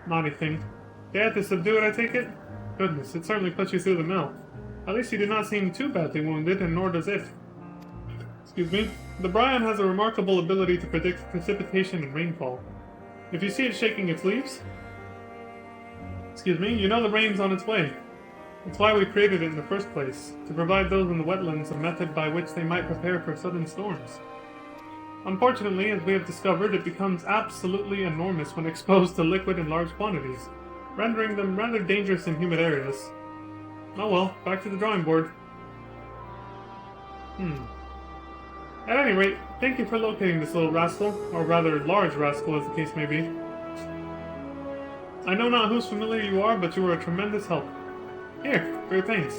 [SPEAKER 1] Naughty thing. You had to subdue it, I take it? Goodness, it certainly put you through the mill. At least you do not seem too badly wounded, and nor does it. Excuse me. The Brian has a remarkable ability to predict precipitation and rainfall. If you see it shaking its leaves, you know the rain's on its way. That's why we created it in the first place, to provide those in the wetlands a method by which they might prepare for sudden storms. Unfortunately, as we have discovered, it becomes absolutely enormous when exposed to liquid in large quantities, rendering them rather dangerous in humid areas. Oh well, back to the drawing board. At any rate, thank you for locating this little rascal, or rather large rascal as the case may be. I know not whose familiar you are, but you were a tremendous help. Here, for your pains.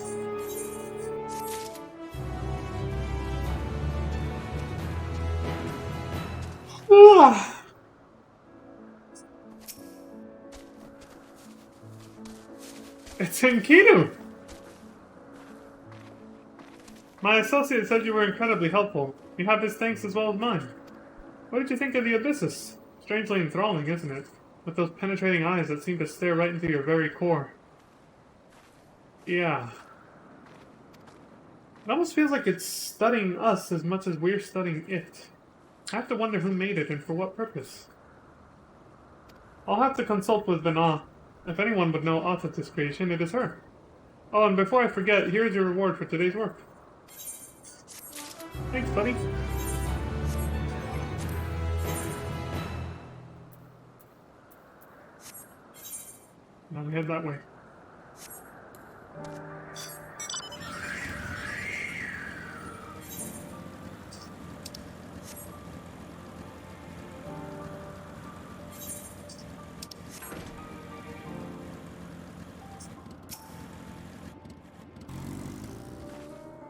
[SPEAKER 1] It's Enkidu! My associate said you were incredibly helpful. You have his thanks as well as mine. What did you think of the Abyssus? Strangely enthralling, isn't it? With those penetrating eyes that seem to stare right into your very core. Yeah. It almost feels like it's studying us as much as we're studying it. I have to wonder who made it and for what purpose. I'll have to consult with Vana. If anyone would know aught of this creation, it is her. Oh, and before I forget, here is your reward for today's work. Thanks, buddy. Now we head that way.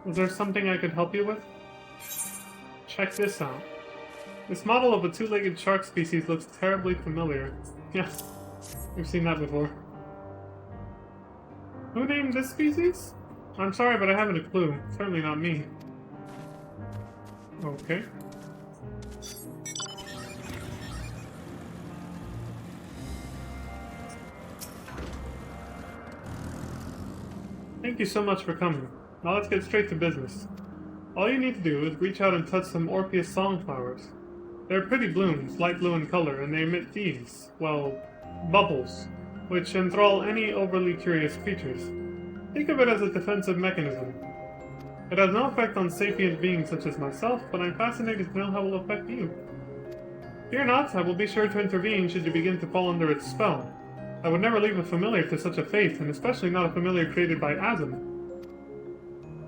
[SPEAKER 1] Was there something I could help you with? Check this out. This model of a two-legged shark species looks terribly familiar. Yes, we've seen that before. Who named this species? I'm sorry, but I haven't a clue. Certainly not me. Okay. Thank you so much for coming. Now let's get straight to business. All you need to do is reach out and touch some Orpheus songflowers. They're pretty blooms, light blue in color, and they emit these, well, bubbles, which enthrall any overly curious creatures. Think of it as a defensive mechanism. It has no effect on sapient beings such as myself, but I'm fascinated to know how it will affect you. Fear not, I will be sure to intervene should you begin to fall under its spell. I would never leave a familiar to such a fate, and especially not a familiar created by Azim.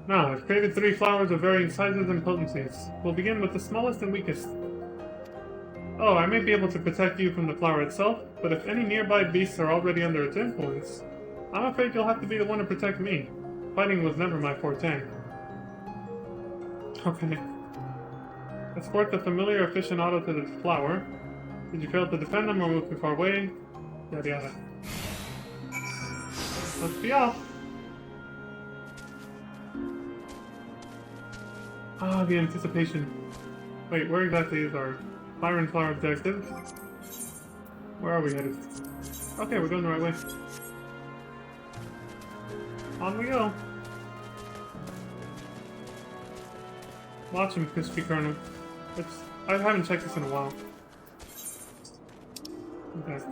[SPEAKER 1] Now, I've created 3 flowers of varying sizes and potencies. We'll begin with the smallest and weakest. Oh, I may be able to protect you from the flower itself, but if any nearby beasts are already under its influence, I'm afraid you'll have to be the one to protect me. Fighting was never my forte. Okay. Escort the familiar aficionado to the flower. Did you fail to defend them or move too far away? Yada yada. Let's be off! Ah, the anticipation. Wait, where exactly is our fire and flower objective? Where are we headed? Okay, we're going the right way. On we go. Watch him, crispy kernel. I haven't checked this in a while. Okay.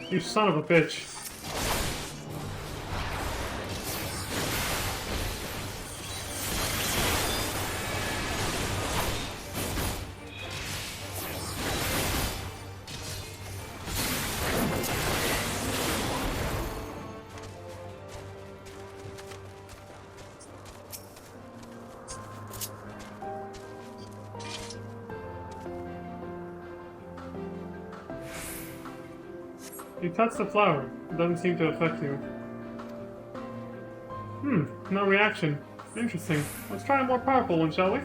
[SPEAKER 1] You son of a bitch. You touch the flower. It doesn't seem to affect you. No reaction. Interesting. Let's try a more powerful one, shall we?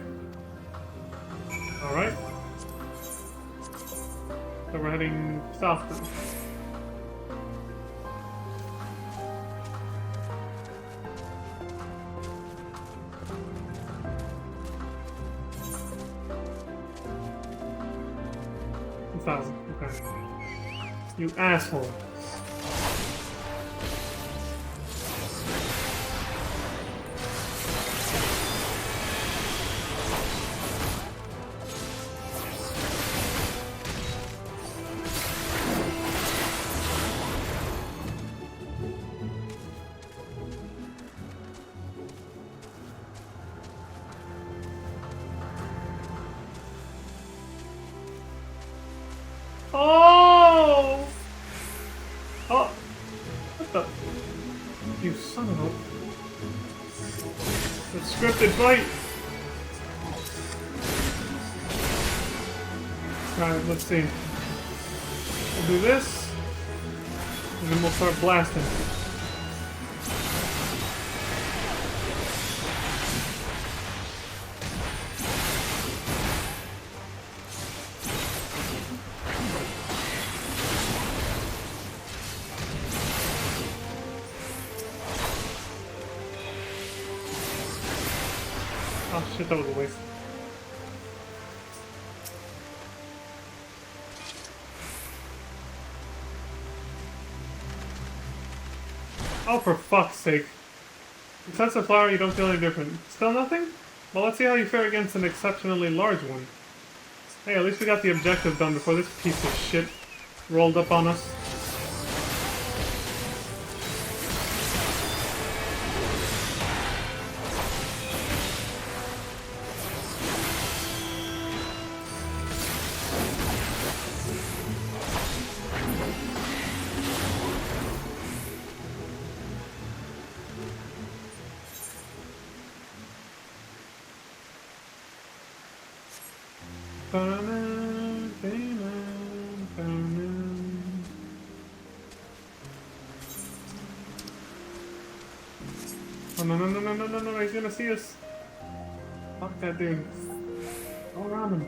[SPEAKER 1] Alright. So we're heading south now. South, okay. You asshole. Oh! Oh! What the? You son of a... The scripted fight! Alright, let's see. We'll do this, and then we'll start blasting. Oh shit, that was a waste. Oh, for fuck's sake. Besides the flower, you don't feel any different. Still nothing? Well, let's see how you fare against an exceptionally large one. Hey, at least we got the objective done before this piece of shit rolled up on us. Oh, no, no, no, no, no, no, no, he's gonna see us. Fuck that dude. Go around him.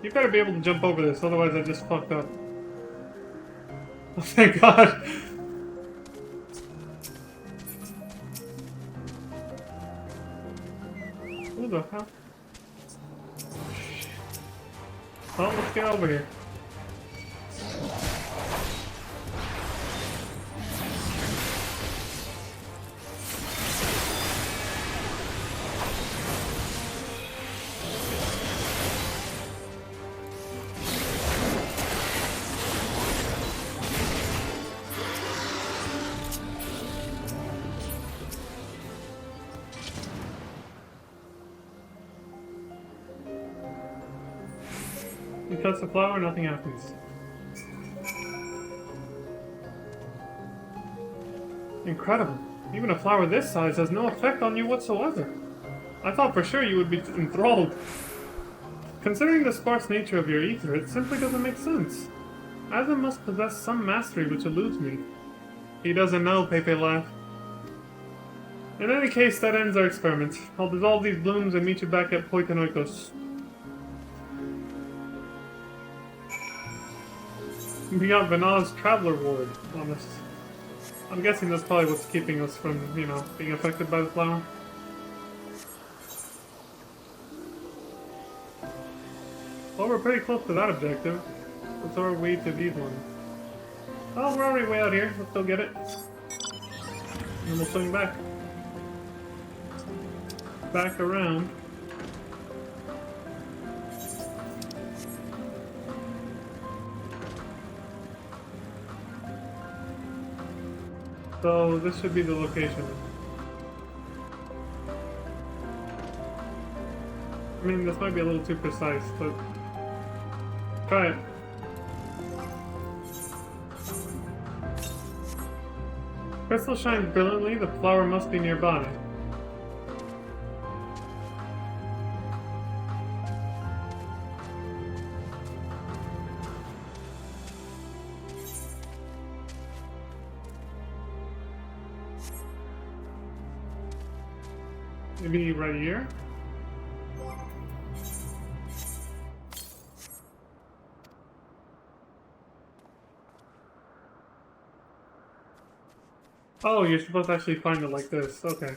[SPEAKER 1] You better be able to jump over this, otherwise I just fucked up. Oh, thank God. Who the hell? Well, let's get over here. You touch the flower, nothing happens. Incredible. Even a flower this size has no effect on you whatsoever. I thought for sure you would be enthralled. Considering the sparse nature of your ether, it simply doesn't make sense. Either must possess some mastery which eludes me. He doesn't know, Pepe laughed. In any case, that ends our experiment. I'll dissolve these blooms and meet you back at Poitanoikos. We got Vanala's Traveler Ward on us. I'm guessing that's probably what's keeping us from, you know, being affected by the flower. Well, we're pretty close to that objective. Let's our way to these ones. Oh, we're already way out here. Let's go get it. And we'll swing back. Back around. So this should be the location. I mean, this might be a little too precise, but try it. Crystal shines brilliantly, the flower must be nearby. Maybe right here? Oh, you're supposed to actually find it like this. Okay.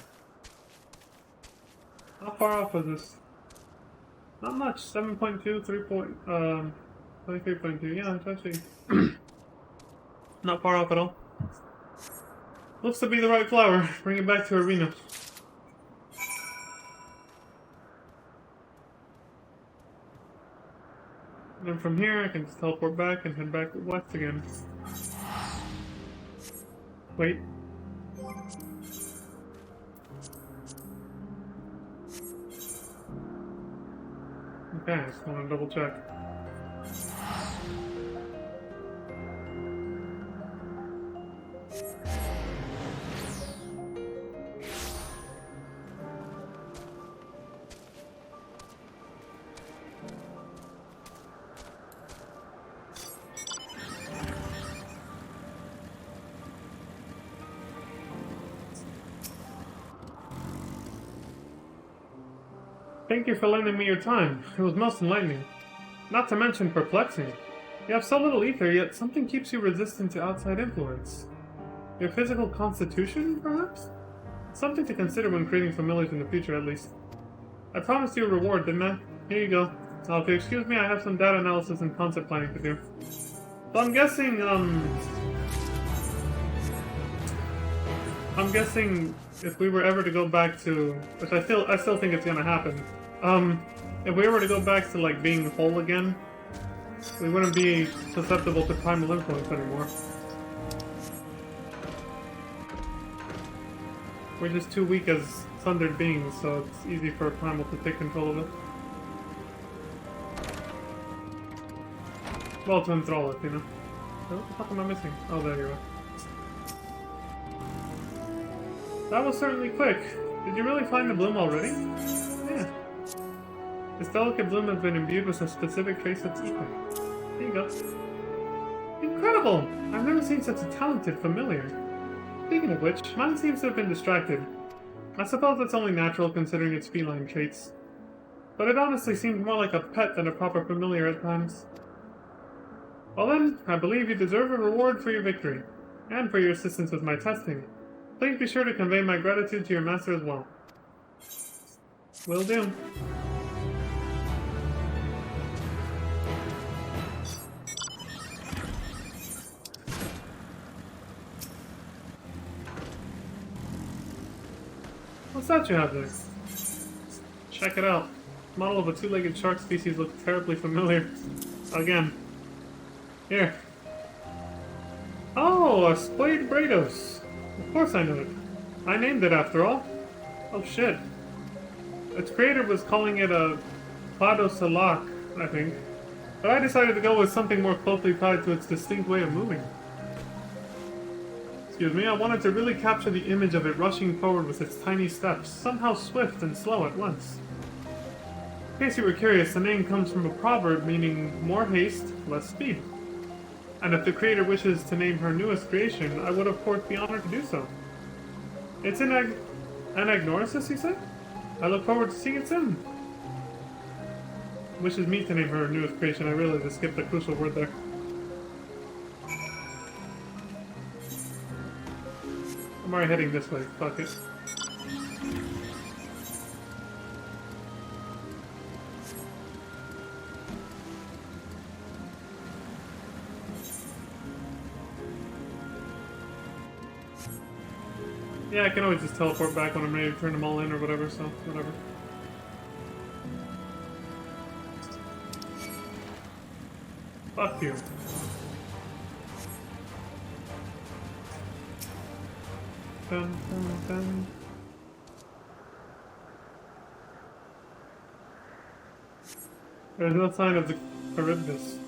[SPEAKER 1] How far off was this? Not much. 7.2, 23.2. Yeah, it's actually not far off at all. Looks to be the right flower. Bring it back to Arena. And then from here, I can just teleport back and head back west again. Wait. Okay, just want to double check. Thank you for lending me your time. It was most enlightening. Not to mention perplexing. You have so little ether, yet something keeps you resistant to outside influence. Your physical constitution, perhaps? Something to consider when creating familiars in the future, at least. I promised you a reward, didn't I? Here you go. Now, if you excuse me, I have some data analysis and concept planning to do. So I'm guessing if we were ever to go back to, which I still think it's gonna happen. If we were to go back to like being whole again, we wouldn't be susceptible to primal influence anymore. We're just too weak as sundered beings, so it's easy for primal to take control of it. Well, to enthrall it, you know. So what the fuck am I missing? Oh, there you are. That was certainly quick. Did you really find the bloom already? Yeah. This delicate bloom has been imbued with a specific trace of ether. There you go. Incredible! I've never seen such a talented familiar. Speaking of which, mine seems to have been distracted. I suppose that's only natural considering its feline traits. But it honestly seems more like a pet than a proper familiar at times. Well then, I believe you deserve a reward for your victory, and for your assistance with my testing. Please be sure to convey my gratitude to your master as well. Will do. What's that you have there? Check it out. The model of a two-legged shark species looks terribly familiar. Again. Here. Oh, a splayed Brados. Of course I know it. I named it after all. Oh shit. Its creator was calling it a Cladosalak, I think. But I decided to go with something more closely tied to its distinct way of moving. Excuse me, I wanted to really capture the image of it rushing forward with its tiny steps, somehow swift and slow at once. In case you were curious, the name comes from a proverb meaning more haste, less speed. And if the creator wishes to name her newest creation, I would of course be honored to do so. It's an Anagnorisis, you said? I look forward to seeing it soon. Wishes me to name her newest creation. I realized I skipped a crucial word there. I'm already heading this way. Fuck it. Yeah, I can always just teleport back when I'm ready to turn them all in or whatever, so whatever. Fuck you. Dun, dun, dun. There's no sign of the Charybdis.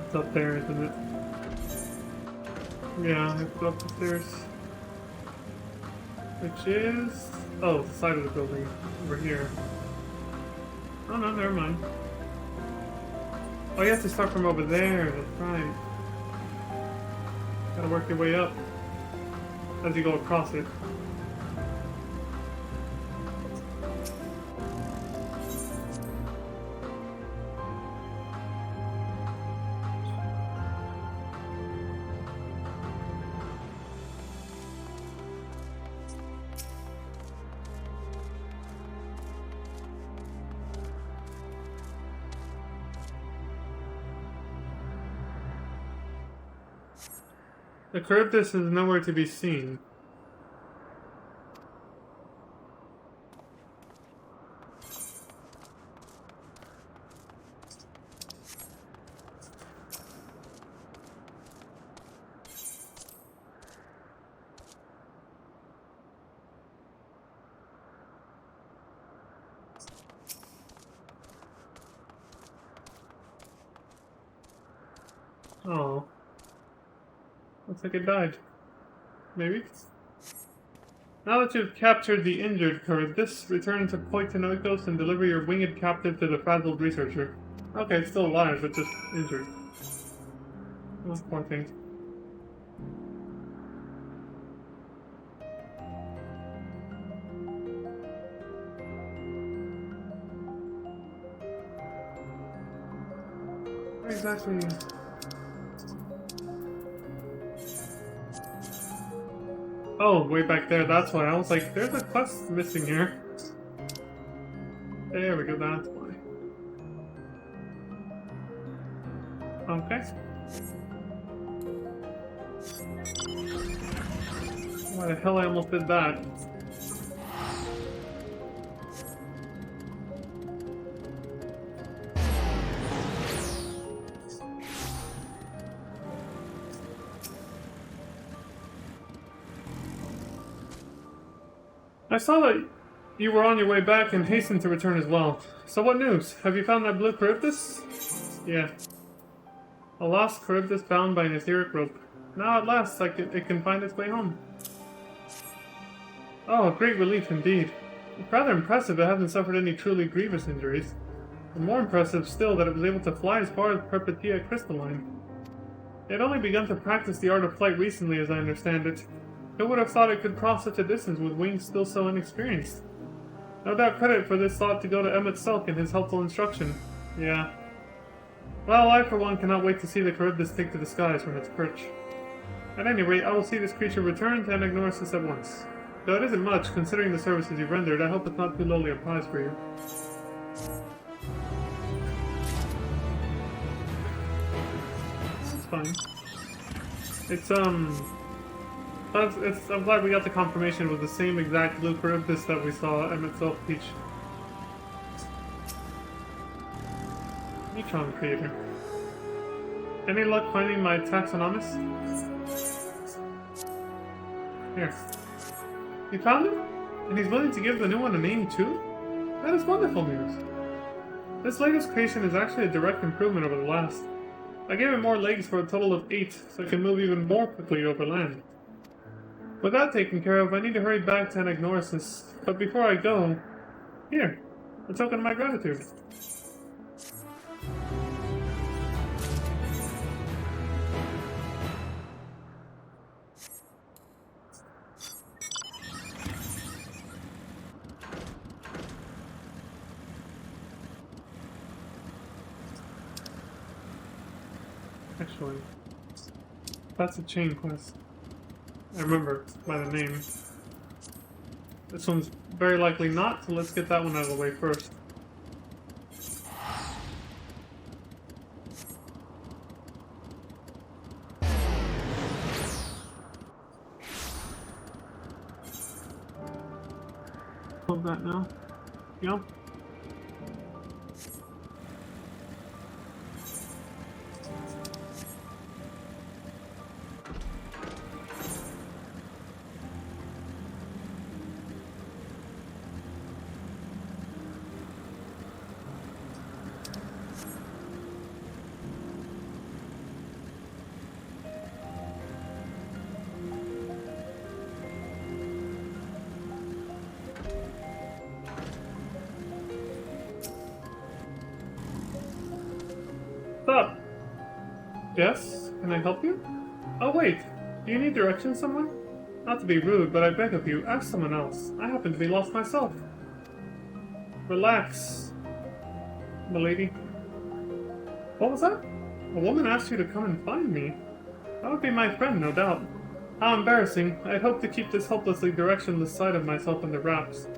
[SPEAKER 1] It's up there, isn't it? Yeah, it's up the stairs. Which is... oh, the side of the building. Over here. Oh no, never mind. Oh, you have to start from over there, that's right. Gotta work your way up as you go across it. The Charybdis is nowhere to be seen. Oh. Looks like it died. Maybe? Now that you've captured the injured Charybdis, return to Point Tenoikos and deliver your winged captive to the frazzled researcher. Okay, it's still alive, but just injured. Oh, poor thing. Where exactly? Oh, way back there, that's why. I was like, there's a quest missing here. There we go, that's why. Okay. Why the hell I almost did that? I saw that you were on your way back and hastened to return as well. So what news? Have you found that blue Charybdis? Yeah. A lost Charybdis bound by an etheric rope. Now at last it can find its way home. Oh, a great relief indeed. It's rather impressive it hasn't suffered any truly grievous injuries. And more impressive still that it was able to fly as far as Perpetua Crystalline. It had only begun to practice the art of flight recently, as I understand it. Who would have thought it could cross such a distance with wings still so inexperienced? No doubt credit for this thought to go to Emmett Selk and his helpful instruction. Yeah. Well, I for one cannot wait to see the Charybdis take to the skies from its perch. At any rate, I will see this creature return to Anagnosis at once. Though it isn't much, considering the services you've rendered, I hope it's not too lowly a prize for you. It's fine. I'm glad we got the confirmation it was the same exact blue Charybdis that we saw Emmett Self teach. Neutron Creator. Any luck finding my taxonomist? Here. You found him? And he's willing to give the new one a name too? That is wonderful news. This latest creation is actually a direct improvement over the last. I gave it more legs for a total of 8, so it can move even more quickly over land. With that taken care of, I need to hurry back to Anagnosis. But before I go, here, a token of my gratitude. Actually, that's a chain quest. I remember by the name. This one's very likely not, so let's get that one out of the way first. Hold that now. Yep. Stop! Yes? Can I help you? Oh wait, do you need directions somewhere? Not to be rude, but I beg of you, ask someone else. I happen to be lost myself. Relax, milady. What was that? A woman asked you to come and find me? That would be my friend, no doubt. How embarrassing. I'd hoped to keep this hopelessly directionless side of myself under wraps.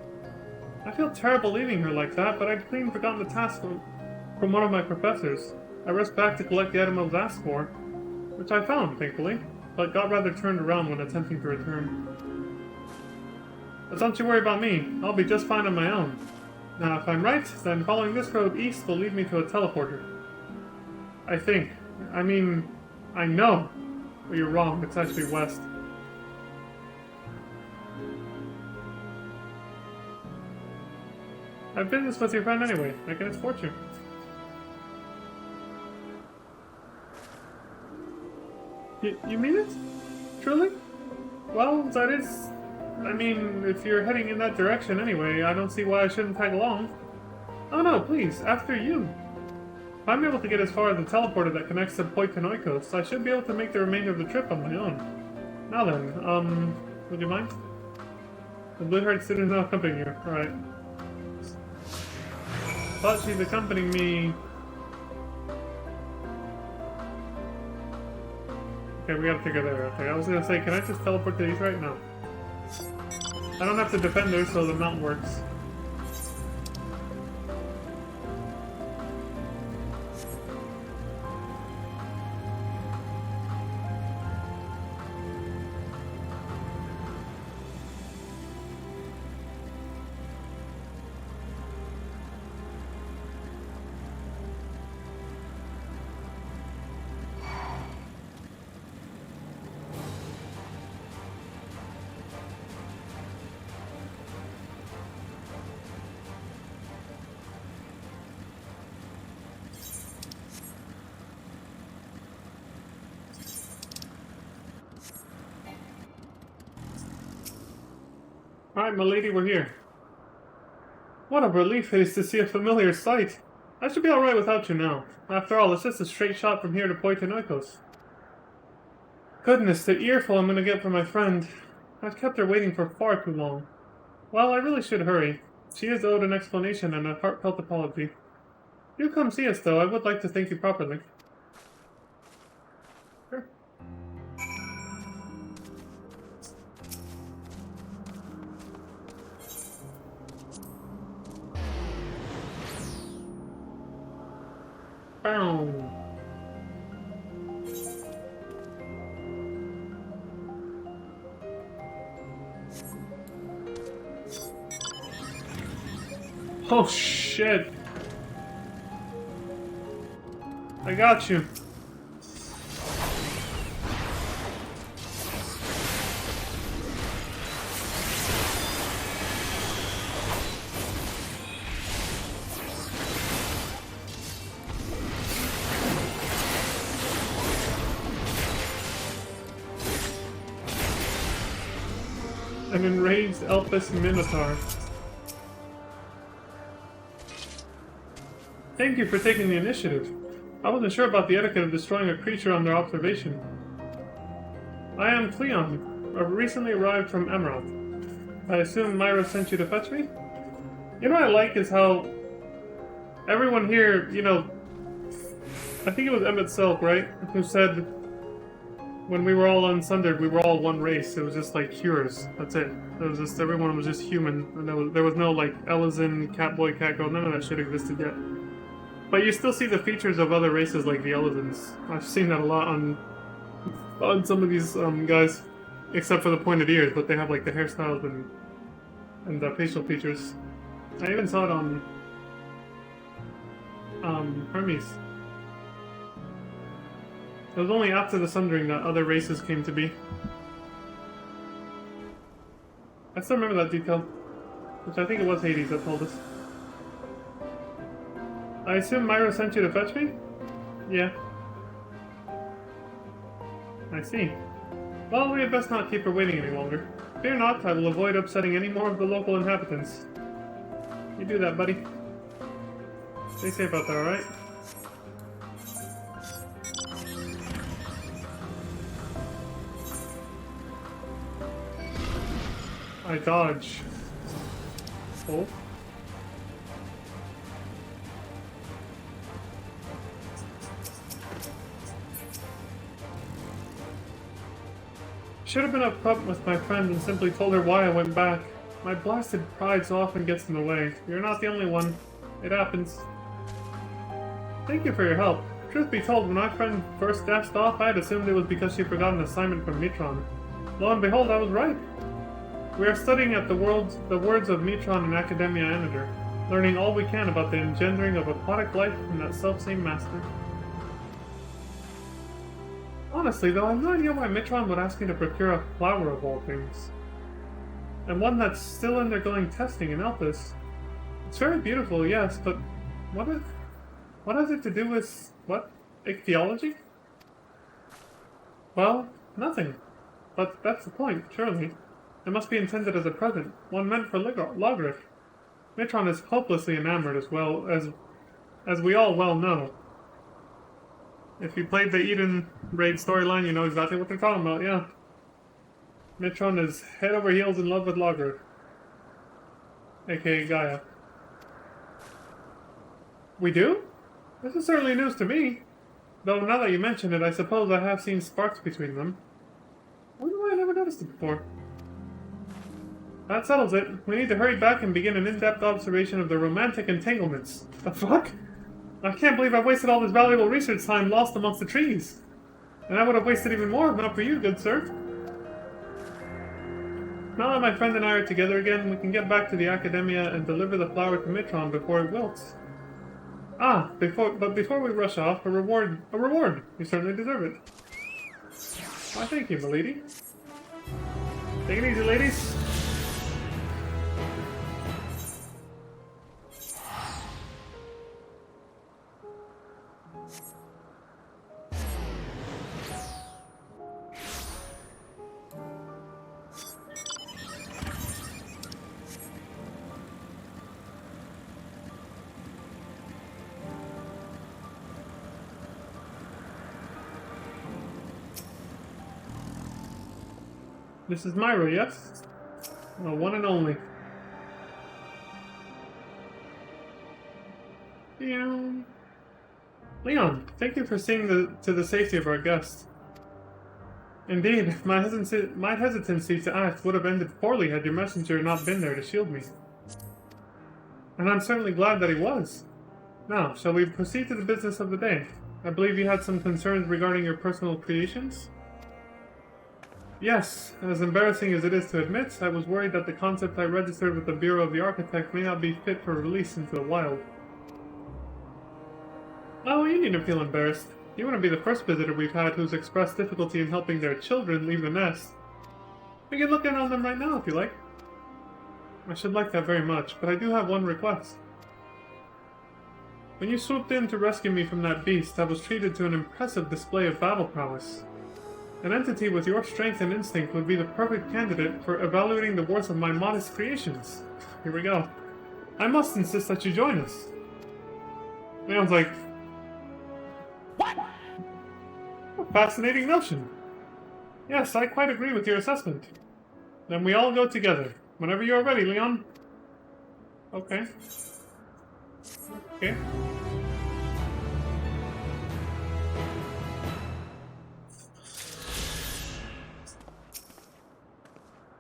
[SPEAKER 1] I feel terrible leaving her like that, but I'd clean forgotten the task from one of my professors. I rushed back to collect the item I was asked for, which I found, thankfully, but got rather turned around when attempting to return. But don't you worry about me, I'll be just fine on my own. Now, if I'm right, then following this road east will lead me to a teleporter. I think. I mean, I know. But you're wrong, it's actually west. I've business with your friend anyway, I can escort you. You mean it? Truly? Well, that is... I mean, if you're heading in that direction anyway, I don't see why I shouldn't tag along. Oh no, please, after you. If I'm able to get as far as the teleporter that connects to Poitanoikos, I should be able to make the remainder of the trip on my own. Now then, would you mind? The blue-haired student now accompanying you. Alright. But she's accompanying me... Okay, we gotta take her there. Okay, I was gonna say, can I just teleport to these right now? I don't have to defend her, so the mount works. Alright, my lady, we're here. What a relief it is to see a familiar sight. I should be alright without you now. After all, it's just a straight shot from here to Poitanoikos. Goodness, the earful I'm gonna get from my friend. I've kept her waiting for far too long. Well, I really should hurry. She is owed an explanation and a heartfelt apology. Do come see us, though. I would like to thank you properly. Sure. Boom. Oh shit. I got you. An enraged Elpis Minotaur. Thank you for taking the initiative. I wasn't sure about the etiquette of destroying a creature under observation. I am Cleon, recently arrived from Emerald. I assume Myra sent you to fetch me? You know what I like is how everyone here, you know, I think it was Emmett Silk, right? Who said when we were all unsundered, we were all one race. It was just like cures. That's it. It was just, everyone was just human. And there was no like Elizin, Catboy, Catgirl, none of that shit existed yet. But you still see the features of other races like the Elizins. I've seen that a lot on some of these guys. Except for the pointed ears, but they have like the hairstyles and the facial features. I even saw it on Hermes. It was only after the Sundering that other races came to be. I still remember that detail, which I think it was Hades that told us. I assume Myra sent you to fetch me? Yeah. I see. Well, we had best not keep her waiting any longer. Fear not, I will avoid upsetting any more of the local inhabitants. You do that, buddy. Stay safe out there, alright? I dodge. Oh. Should have been upfront with my friend and simply told her why I went back. My blasted pride so often gets in the way. You're not the only one. It happens. Thank you for your help. Truth be told, when my friend first dashed off, I had assumed it was because she forgot an assignment from Mitron. Lo and behold, I was right. We are studying at the words of Mitron in Academia Anager, learning all we can about the engendering of aquatic life from that selfsame master. Honestly, though, I have no idea why Mitron would ask me to procure a flower of all things. And one that's still undergoing testing in Elpis. It's very beautiful, yes, but what has it to do with, what? Ichthyology? Well, nothing. But that's the point, surely. It must be intended as a present, one meant for Logriff. Mitron is hopelessly enamored as we all well know. If you played the Eden Raid storyline, you know exactly what they're talking about, yeah. Mitron is head over heels in love with Logriff, aka Gaia. We do? This is certainly news to me. Though now that you mention it, I suppose I have seen sparks between them. Why do I never noticed it before? That settles it. We need to hurry back and begin an in-depth observation of the romantic entanglements. The fuck? I can't believe I've wasted all this valuable research time lost amongst the trees. And I would have wasted even more if not for you, good sir. Now that my friend and I are together again, we can get back to the Academia and deliver the flower to Mitron before it wilts. But before we rush off, a reward. A reward! You certainly deserve it. Why, thank you, milady. Take it easy, ladies. This is Myra, yes? The one and only. Leon, thank you for seeing to the safety of our guest. Indeed, my hesitancy to act would have ended poorly had your messenger not been there to shield me. And I'm certainly glad that he was. Now, shall we proceed to the business of the day? I believe you had some concerns regarding your personal creations? Yes, as embarrassing as it is to admit, I was worried that the concept I registered with the Bureau of the Architect may not be fit for release into the wild. Oh, you needn't feel embarrassed. You wouldn't be the first visitor we've had who's expressed difficulty in helping their children leave the nest. We can look in on them right now if you like. I should like that very much, but I do have one request. When you swooped in to rescue me from that beast, I was treated to an impressive display of battle prowess. An entity with your strength and instinct would be the perfect candidate for evaluating the worth of my modest creations. Here we go. I must insist that you join us. Leon's like, what? A fascinating notion. Yes, I quite agree with your assessment. Then we all go together. Whenever you are ready, Leon. Okay. Okay.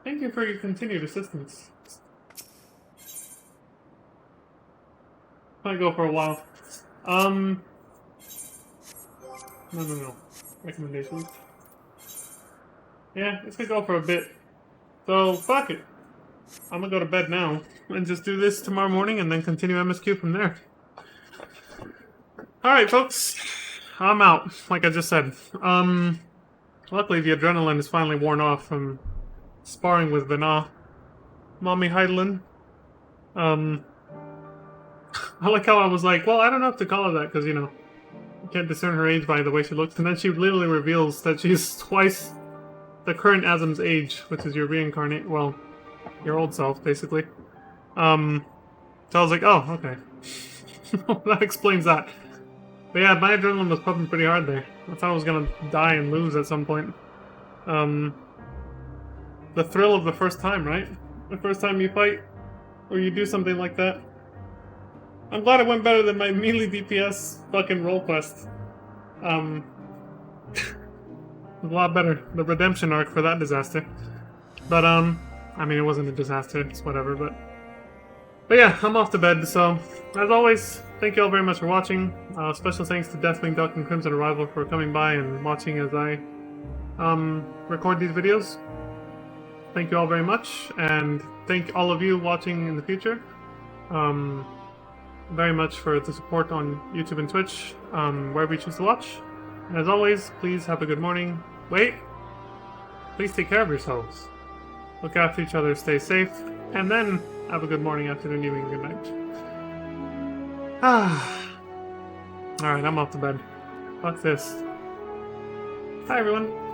[SPEAKER 1] Thank you for your continued assistance. Might go for a while. No. Recommendations. Yeah, it's gonna go for a bit. So, fuck it. I'm gonna go to bed now and just do this tomorrow morning and then continue MSQ from there. Alright, folks. I'm out, like I just said. Luckily the adrenaline is finally worn off from sparring with Vana. Mommy Heidelin. I like how I was like, well, I don't know if to call her that, because, you know, you can't discern her age by the way she looks, and then she literally reveals that she's twice the current Azim's age, which is your reincarnate, well, your old self, basically. So I was like, oh, okay. That explains that. But yeah, my adrenaline was pumping pretty hard there. I thought I was gonna die and lose at some point. The thrill of the first time, right? The first time you fight, or you do something like that. I'm glad it went better than my melee DPS fucking roll quest. A lot better. The redemption arc for that disaster. But, I mean, it wasn't a disaster, it's whatever, But yeah, I'm off to bed, so, as always, thank you all very much for watching. Special thanks to Deathwing Duck and Crimson Arrival for coming by and watching as I, record these videos. Thank you all very much, and thank all of you watching in the future. Very much for the support on YouTube and Twitch, wherever you choose to watch. And as always, please have a good morning. Wait! Please take care of yourselves. Look after each other, stay safe, and then have a good morning, afternoon, evening, good night. Alright, I'm off to bed. Fuck this. Hi everyone.